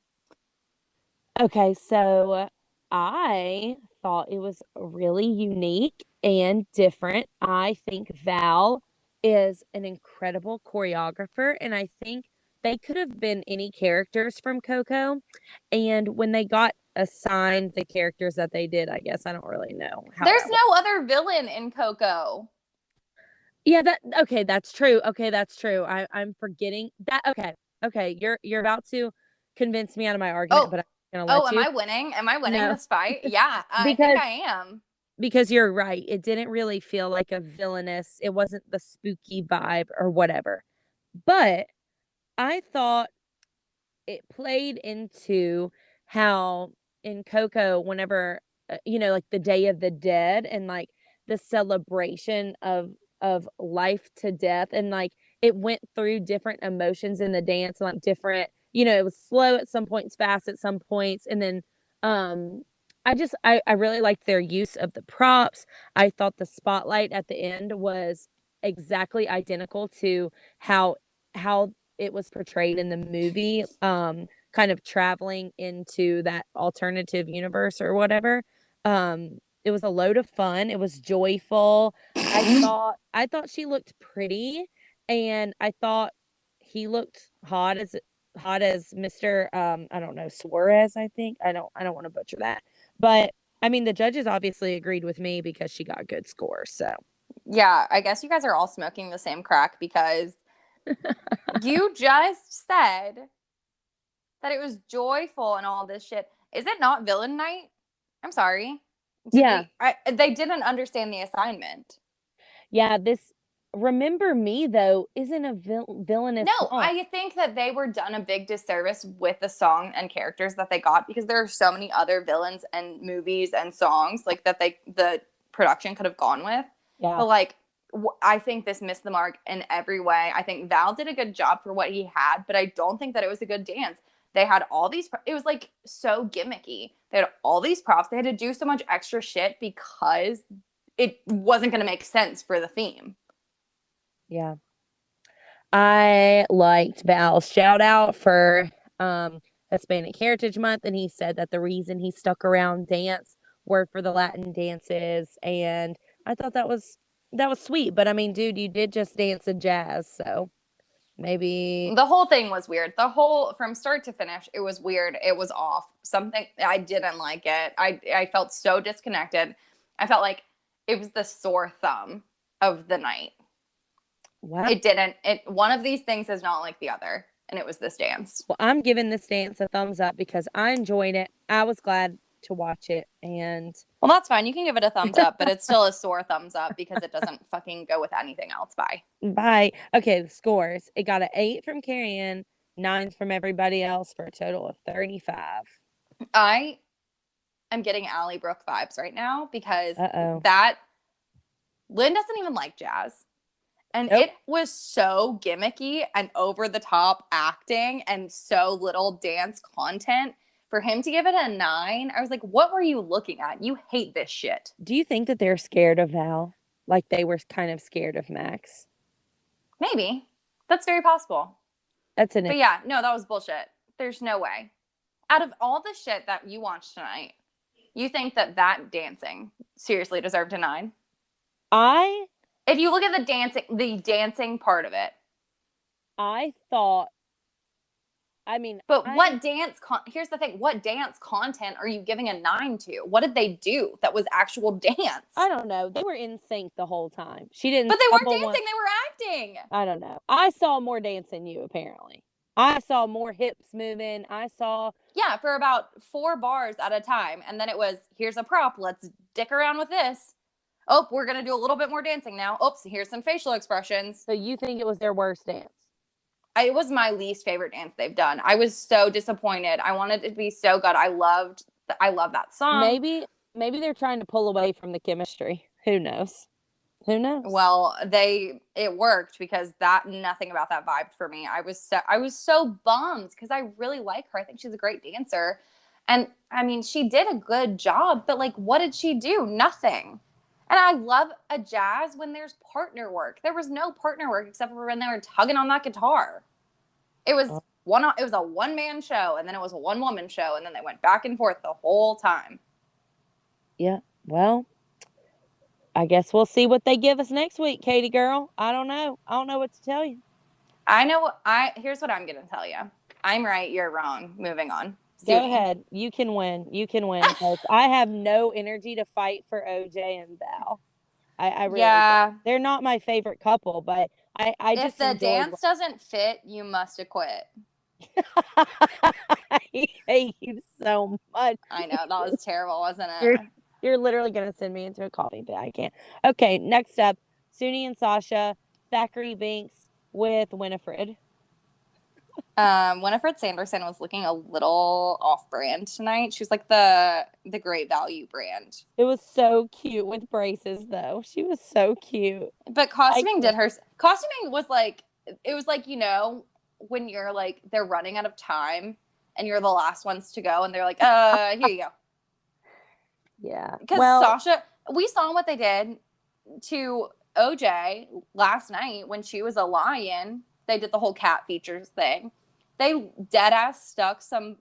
Okay, so I thought it was really unique and different. I think Val is an incredible choreographer, and I think they could have been any characters from Coco. And when they got assigned the characters that they did, I guess I don't really know how. There's no other villain in Coco. Yeah, that's true. Okay, that's true. I'm forgetting that. Okay, you're about to convince me out of my argument, but I'm gonna let you. Am I winning? Am I winning this fight? Yeah, I think I am. Because you're right. It didn't really feel like a villainous. It wasn't the spooky vibe or whatever. But I thought it played into how in Coco, whenever like the Day of the Dead and like the celebration of life to death, and like it went through different emotions in the dance, and like different, it was slow at some points, fast at some points, and then I really liked their use of the props. I thought the spotlight at the end was exactly identical to how it was portrayed in the movie, kind of traveling into that alternative universe or whatever. It was a load of fun. It was joyful. I thought she looked pretty, and I thought he looked hot as Mr. I don't know, Suarez, I think. I don't want to butcher that. But I mean, the judges obviously agreed with me because she got good scores. So yeah, I guess you guys are all smoking the same crack because you just said that it was joyful and all this shit. Is it not villain night? I'm sorry. Yeah. They didn't understand the assignment. Yeah, this Remember Me, though, isn't a villainous song. I think that they were done a big disservice with the song and characters that they got, because there are so many other villains and movies and songs like that the production could have gone with. Yeah. But like, I think this missed the mark in every way. I think Val did a good job for what he had, but I don't think that it was a good dance. They had all these, it was like so gimmicky. They had all these props. They had to do so much extra shit because it wasn't going to make sense for the theme. Yeah. I liked Val's shout out for Hispanic Heritage Month, and he said that the reason he stuck around dance were for the Latin dances, and I thought that was sweet. But I mean, dude, you did just dance in jazz, so maybe the whole thing was weird. From start to finish, it was weird. It was off. Something, I didn't like it. I felt so disconnected. I felt like it was the sore thumb of the night. Wow. One of these things is not like the other, and it was this dance. Well, I'm giving this dance a thumbs up because I enjoyed it. I was glad to watch it, and well, that's fine. You can give it a thumbs up, but it's still a sore thumbs up because it doesn't fucking go with anything else. Bye. Okay, the scores. It got an 8 from Carrie, 9 from everybody else, for a total of 35. I am getting Allie Brooke vibes right now because that Lynn doesn't even like jazz. And It was so gimmicky and over the top acting and so little dance content. For him to give it a 9, I was like, what were you looking at? You hate this shit. Do you think that they're scared of Val? Like they were kind of scared of Max? Maybe. That's very possible. But yeah, no, that was bullshit. There's no way. Out of all the shit that you watched tonight, you think that dancing seriously deserved a 9? If you look at the dancing part of it. Here's the thing. What dance content are you giving a 9 to? What did they do that was actual dance? I don't know. They were in sync the whole time. She didn't. But they weren't dancing. They were acting. I don't know. I saw more dance than you, apparently. I saw more hips moving. I saw Yeah, for about 4 bars at a time. And then it was, here's a prop. Let's dick around with this. Oh, we're going to do a little bit more dancing now. Oops, here's some facial expressions. So you think it was their worst dance? It was my least favorite dance they've done. I was so disappointed. I wanted it to be so good. I love that song. Maybe they're trying to pull away from the chemistry. Who knows? Who knows? Well, it worked because nothing about that vibed for me. I was so bummed because I really like her. I think she's a great dancer. And I mean, she did a good job, but like, what did she do? Nothing. And I love a jazz when there's partner work. There was no partner work except for when they were tugging on that guitar. It was a one-man show, and then it was a one-woman show, and then they went back and forth the whole time. Yeah. Well, I guess we'll see what they give us next week, Katie girl. I don't know. I don't know what to tell you. Here's what I'm going to tell you. I'm right, you're wrong. Moving on. Go ahead. You can win. You can win. I have no energy to fight for OJ and Val. I really don't. They're not my favorite couple, but I just if the dance doesn't fit, you must have quit. I hate you so much. I know, that was terrible, wasn't it? You're literally gonna send me into a coffee, but I can't. Okay, next up, Suni and Sasha, Thackeray Binks with Winifred. Winifred Sanderson was looking a little off-brand tonight. She was like the Great Value brand. It was so cute with braces, though. She was so cute. But costuming was like, it was like, you know, when you're like, they're running out of time and you're the last ones to go and they're like, here you go. Yeah. Because Sasha, we saw what they did to OJ last night when she was a lion. They did the whole cat features thing. They dead ass stuck some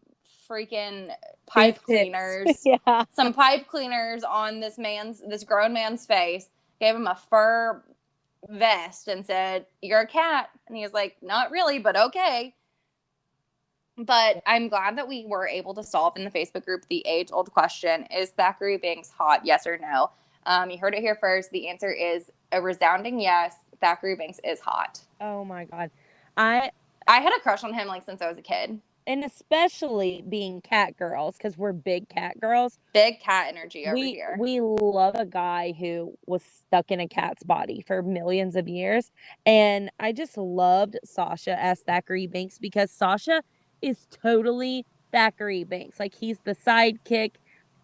freaking pipe cleaners, some pipe cleaners on this grown man's face, gave him a fur vest and said, "You're a cat." And he was like, "Not really, but okay." But I'm glad that we were able to solve in the Facebook group the age-old question: is Thackeray Binks hot? Yes or no? You heard it here first. The answer is a resounding yes. Thackeray Binks is hot. Oh my God. I had a crush on him like since I was a kid. And especially being cat girls, because we're big cat girls. Big cat energy over here. We love a guy who was stuck in a cat's body for millions of years. And I just loved Sasha as Thackeray Binks because Sasha is totally Thackeray Binks. Like, he's the sidekick.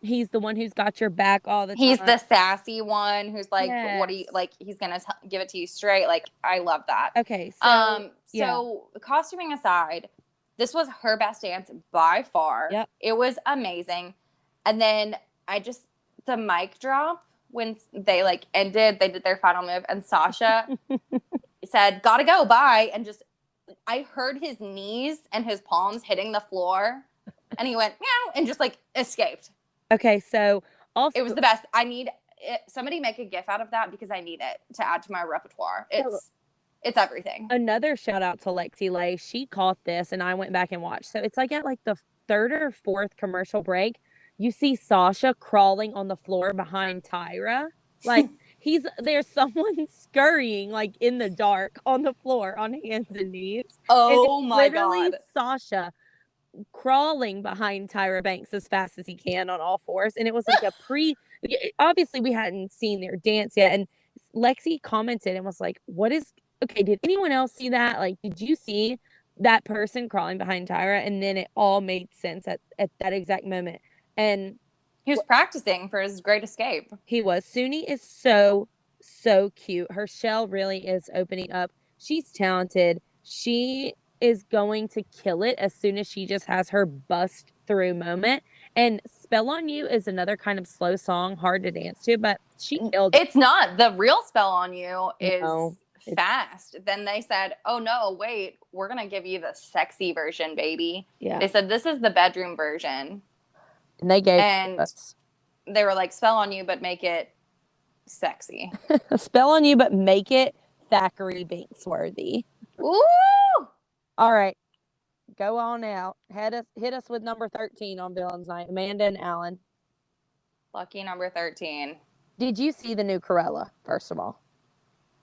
He's the one who's got your back all the time. He's the sassy one who's like, what do you like? He's going to give it to you straight. Like, I love that. Okay. So costuming aside, this was her best dance by far. Yep. It was amazing. And then the mic drop when they like ended, they did their final move and Sasha said, "Gotta go, bye." And I heard his knees and his palms hitting the floor and he went, meow, and just like escaped. Okay. So also it was the best. I need somebody make a GIF out of that because I need it to add to my repertoire. It's everything. Another shout out to Lexi Lay. She caught this and I went back and watched. So it's like at like the third or fourth commercial break, you see Sasha crawling on the floor behind Tyra. Like there's someone scurrying like in the dark on the floor on hands and knees. Oh my God. Sasha crawling behind Tyra Banks as fast as he can on all fours. And it was like obviously we hadn't seen their dance yet. And Lexi commented and was like, okay, did anyone else see that? Like, did you see that person crawling behind Tyra? And then it all made sense at that exact moment. And he was practicing for his great escape. He was. Suni is so, so cute. Her shell really is opening up. She's talented. She is going to kill it as soon as she just has her bust through moment. And Spell on You is another kind of slow song, hard to dance to, but she killed it. It's not. The real Spell on You is fast. Then they said, "Oh no, wait, we're gonna give you the sexy version, baby." Yeah. They said this is the bedroom version. And they gave they were like, "Spell on You, but make it sexy." Spell on You, but make it Thackeray Binks worthy. Ooh! All right. Go on out. Hit us with number 13 on Villains Night. Amanda and Alan. Lucky number 13. Did you see the new Corella, first of all?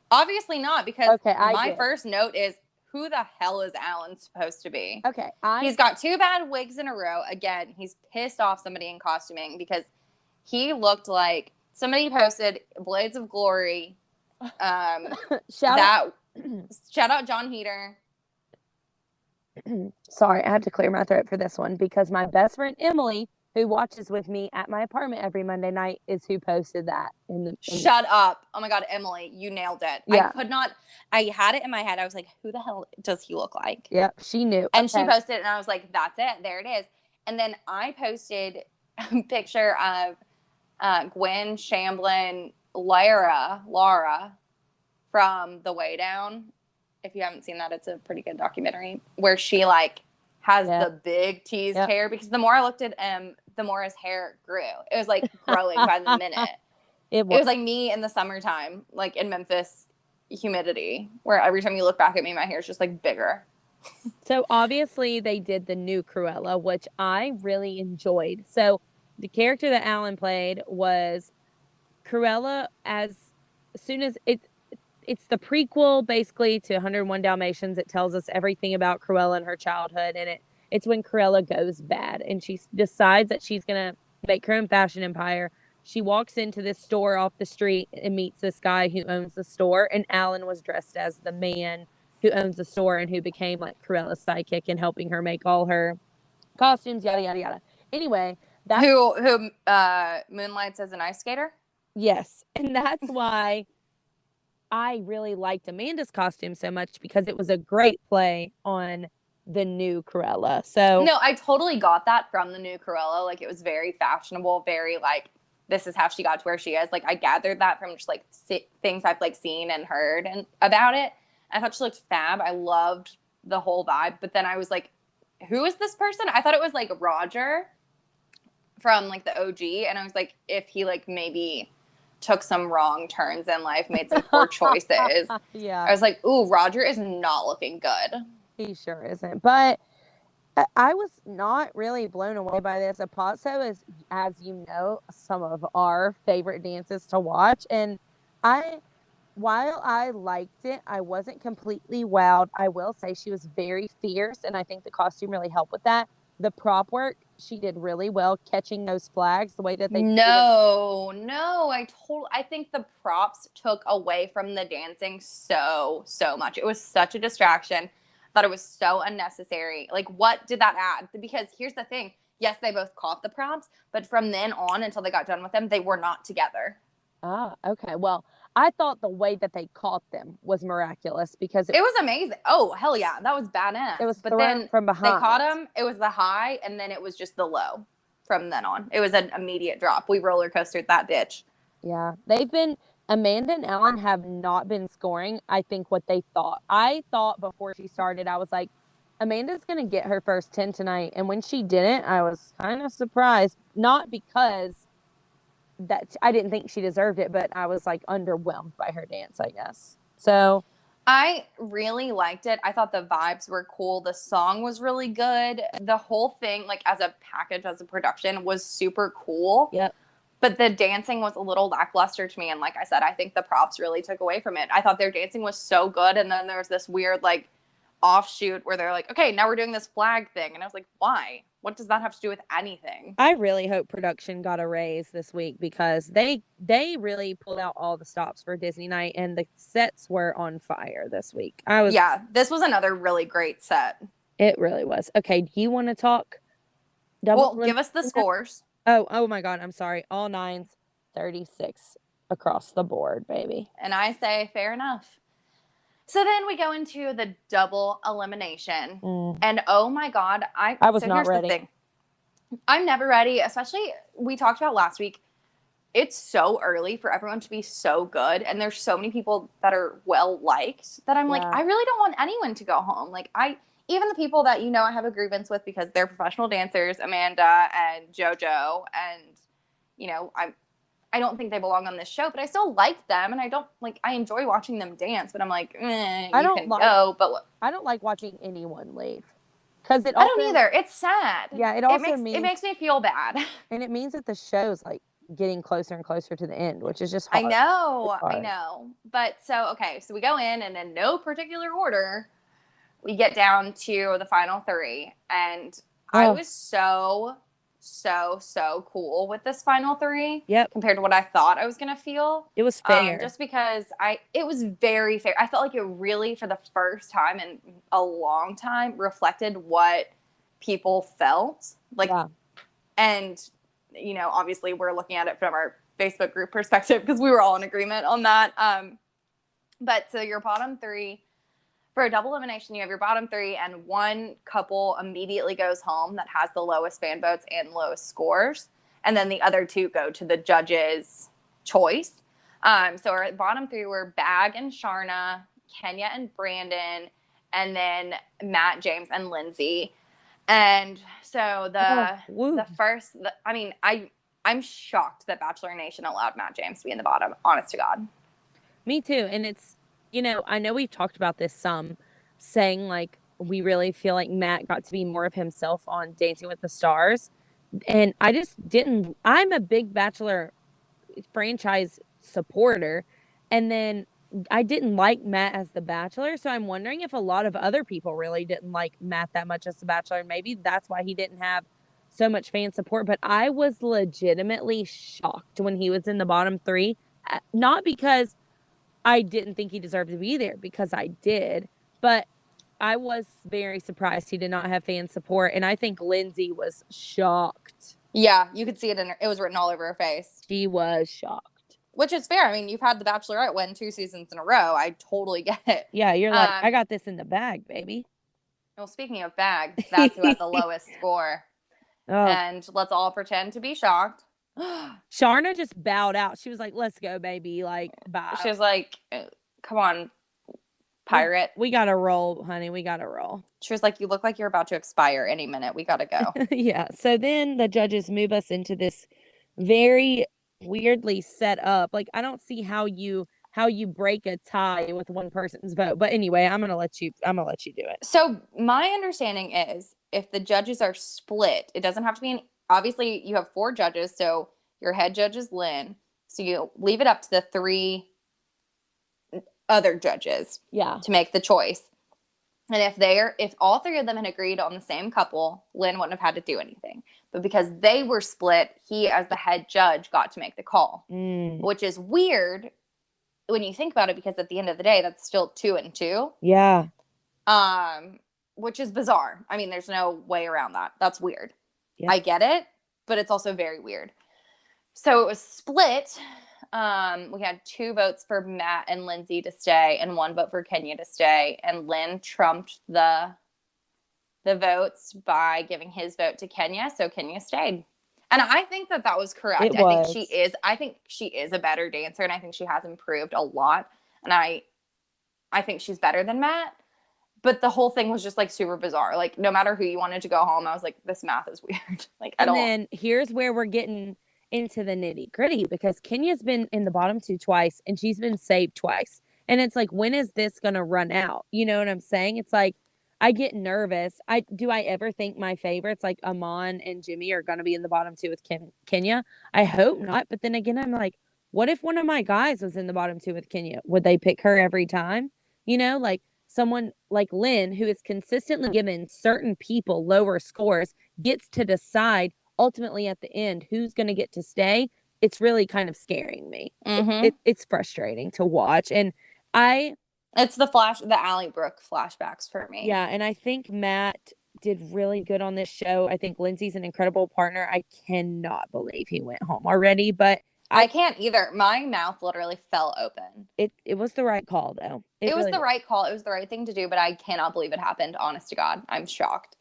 Obviously not, because my first note is, who the hell is Alan supposed to be? Okay. He's got 2 bad wigs in a row. Again, he's pissed off somebody in costuming because he looked like somebody posted Blades of Glory. Shout out John Heater. Sorry, I have to clear my throat for this one because my best friend Emily, who watches with me at my apartment every Monday night, is who posted that. Shut up. Oh my God, Emily, you nailed it. Yeah. I had it in my head. I was like, who the hell does he look like? Yep, she knew. And she posted it and I was like, that's it. There it is. And then I posted a picture of Gwen Shamblin, Laura from The Way Down. If you haven't seen that, it's a pretty good documentary where she like has the big teased hair, because the more I looked at him, the more his hair grew. It was like growing by the minute. It was like me in the summertime, like in Memphis humidity, where every time you look back at me, my hair is just like bigger. So obviously they did the new Cruella, which I really enjoyed. So the character that Alan played was Cruella. As soon as it's the prequel basically to 101 Dalmatians. It tells us everything about Cruella and her childhood, and it's when Cruella goes bad and she decides that she's gonna make her own fashion empire. She walks into this store off the street and meets this guy who owns the store, and Alan was dressed as the man who owns the store and who became like Cruella's sidekick and helping her make all her costumes, yada yada yada. Anyway, that's who moonlights as an ice skater. Yes, and that's why I really liked Amanda's costume so much, because it was a great play on the new Cruella. So no, I totally got that from the new Cruella. Like, it was very fashionable, very like, this is how she got to where she is. Like, I gathered that from just like things I've like seen and heard and about it. I thought she looked fab. I loved the whole vibe. But then I was like, who is this person? I thought it was like Roger from like the OG. And I was like, if he like maybe took some wrong turns in life, made some poor choices. Yeah. I was like, ooh, Roger is not looking good. He sure isn't. But I was not really blown away by this. Apazo is, as you know, some of our favorite dances to watch. And while I liked it, I wasn't completely wowed. I will say she was very fierce, and I think the costume really helped with that. The prop work, she did really well catching those flags the way that they I think the props took away from the dancing so much. It was such a distraction. I thought it was so unnecessary. Like, what did that add? Because here's the thing. Yes, they both caught the props, but from then on until they got done with them, they were not together. Ah, okay. Well, I thought the way that they caught them was miraculous, because it was amazing. Oh, hell yeah. That was badass. It was, but then from behind. They caught them. It was the high, and then it was just the low from then on. It was an immediate drop. We roller coastered that bitch. Yeah. Amanda and Alan have not been scoring, I think, what they thought. I thought before she started, I was like, Amanda's going to get her first 10 tonight. And when she didn't, I was kind of surprised. Not because that I didn't think she deserved it, but I was like underwhelmed by her dance, I guess. So I really liked it. I thought the vibes were cool. The song was really good. The whole thing, like as a package, as a production, was super cool. Yep. But the dancing was a little lackluster to me. And like I said, I think the props really took away from it. I thought their dancing was so good. And then there was this weird like offshoot where they're like, okay, now we're doing this flag thing. And I was like, why? What does that have to do with anything? I really hope production got a raise this week, because they really pulled out all the stops for Disney night, and the sets were on fire this week. This was another really great set. It really was. Okay, do you want to talk? Give us the scores. Oh my God, I'm sorry. All nines, 36 across the board, baby. And I say fair enough. So then we go into the double elimination. And oh my God, I was not ready. The thing. I'm never ready, especially we talked about last week. It's so early for everyone to be so good. And there's so many people that are well liked that I'm like, I really don't want anyone to go home. Like even the people that, you know, I have a grievance with because they're professional dancers, Amanda and JoJo, and, you know, I don't think they belong on this show, but I still like them, and I enjoy watching them dance, but I'm like, I don't like watching anyone leave. I don't either. It's sad. Yeah, it makes me feel bad. And it means that the show's like getting closer and closer to the end, which is just hard. I know. But so we go in, and in no particular order, we get down to the final 3, and I was so cool with this final 3. Yep. Compared to what I thought I was gonna feel. It was fair. Just because it was very fair. I felt like it really, for the first time in a long time, reflected what people felt like. Yeah. And obviously we're looking at it from our Facebook group perspective because we were all in agreement on that. But so your bottom 3. For a double elimination, you have your bottom 3, and one couple immediately goes home that has the lowest fan votes and lowest scores. And then the other 2 go to the judges' choice. So our bottom 3 were Bag and Sharna, Kenya and Brandon, and then Matt, James, and Lindsay. And so I'm shocked that Bachelor Nation allowed Matt James to be in the bottom, honest to God. Me too. And it's, I know we've talked about this some, saying like we really feel like Matt got to be more of himself on Dancing with the Stars. And I just didn't. I'm a big Bachelor franchise supporter. And then I didn't like Matt as the Bachelor. So I'm wondering if a lot of other people really didn't like Matt that much as the Bachelor. And maybe that's why he didn't have so much fan support. But I was legitimately shocked when he was in the bottom 3. Not because I didn't think he deserved to be there, because I did, but I was very surprised he did not have fan support, and I think Lindsay was shocked. Yeah, you could see it it was written all over her face. She was shocked. Which is fair. I mean, you've had The Bachelorette win 2 seasons in a row. I totally get it. Yeah, you're like, I got this in the bag, baby. Well, speaking of bag, that's who had the lowest score. And let's all pretend to be shocked. Sharna just bowed out. She was like, let's go, baby. Like, bye. She was like, come on, pirate. We gotta roll, honey. We gotta roll. She was like, you look like you're about to expire any minute. We gotta go. Yeah. So then the judges move us into this very weirdly set up. Like, I don't see how you break a tie with one person's vote. But anyway, I'm gonna let you do it. So my understanding is, if the judges are split, it doesn't have to be obviously you have 4 judges, so your head judge is Lynn. So you leave it up to the 3 other judges to make the choice. And if all 3 of them had agreed on the same couple, Lynn wouldn't have had to do anything. But because they were split, he, as the head judge, got to make the call, which is weird when you think about it, because at the end of the day, that's still 2 and 2. Yeah. Which is bizarre. I mean, there's no way around that. That's weird. Yep. I get it, but it's also very weird. So it was split. We had 2 votes for Matt and Lindsay to stay, and 1 vote for Kenya to stay. And Lynn trumped the votes by giving his vote to Kenya, so Kenya stayed. And I think that was correct. I think she is a better dancer, and I think she has improved a lot. And I think she's better than Matt. But the whole thing was just like super bizarre. Like, no matter who you wanted to go home, I was like, this math is weird. Like, I don't. And then here's where we're getting into the nitty gritty, because Kenya's been in the bottom 2 twice and she's been saved twice. And it's like, when is this going to run out? You know what I'm saying? It's like, I get nervous. Do I ever think my favorites like Amon and Jimmy are going to be in the bottom 2 with Kenya? I hope not. But then again, I'm like, what if one of my guys was in the bottom 2 with Kenya? Would they pick her every time? Like someone like Lynn, who is consistently given certain people lower scores, gets to decide ultimately at the end who's going to get to stay. It's really kind of scaring me. It's frustrating to watch. And it's the Allie Brooke flashbacks for me. Yeah. And I think Matt did really good on this show. I think Lindsay's an incredible partner. I cannot believe he went home already, but I can't either. My mouth literally fell open. It was the right call, though. It was the right call. It was the right thing to do, but I cannot believe it happened. Honest to God, I'm shocked.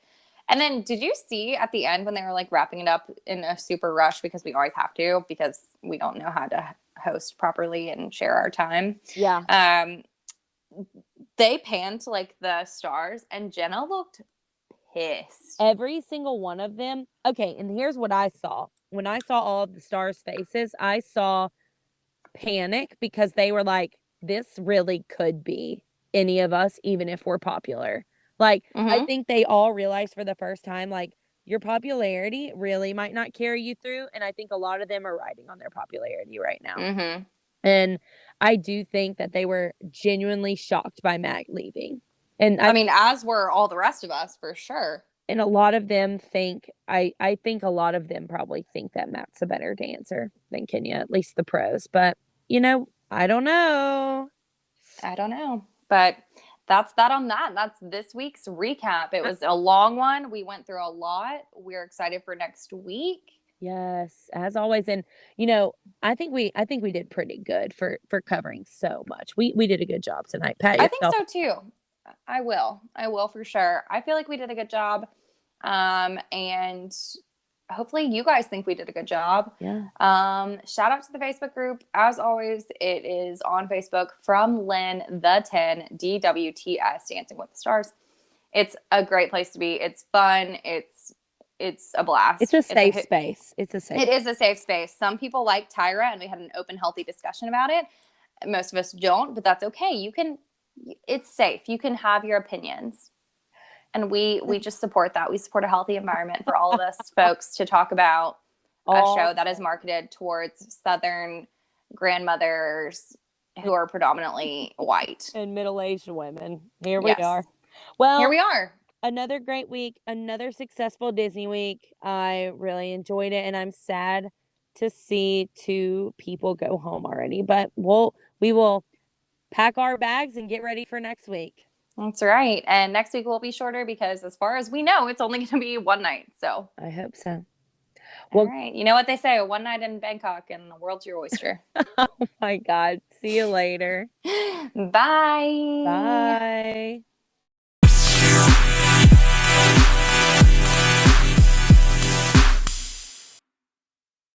And then, did you see at the end when they were like wrapping it up in a super rush, because we always have to, because we don't know how to host properly and share our time? Yeah. They panned to like the stars, and Jenna looked pissed. Every single one of them. Okay, and here's what I saw. When I saw all of the stars' faces, I saw panic, because they were like, this really could be any of us, even if we're popular. Like, I think they all realized for the first time, like, your popularity really might not carry you through. And I think a lot of them are riding on their popularity right now. And I do think that they were genuinely shocked by Matt leaving. And I mean, as were all the rest of us, for sure. and a lot of them think I think a lot of them probably think that Matt's a better dancer than Kenya, at least the pros. But I don't know. I don't know. But that's that on that. That's this week's recap. It was a long one. We went through a lot. We're excited for next week. Yes, as always. And I think we did pretty good for covering so much. We did a good job tonight. Pat I think yourself. so too. I will for sure. I feel like we did a good job. And hopefully you guys think we did a good job. Yeah. Shout out to the Facebook group. As always, it is on Facebook from Lynn the 10 DWTS Dancing with the Stars. It's a great place to be. It's fun. It's a blast. It's a safe space. It is a safe space. Some people like Tyra, and we had an open, healthy discussion about it. Most of us don't, but that's okay. It's safe. You can have your opinions. And we just support that. We support a healthy environment for all of us folks to talk about a show that is marketed towards Southern grandmothers who are predominantly white. And middle-aged women. Here we are. Well, here we are. Another great week, another successful Disney week. I really enjoyed it, and I'm sad to see 2 people go home already. But we will pack our bags and get ready for next week. That's right. And next week will be shorter because as far as we know, it's only going to be one night. So I hope so. Well, all right. You know what they say, one night in Bangkok and the world's your oyster. Oh my God. See you later. Bye. Bye.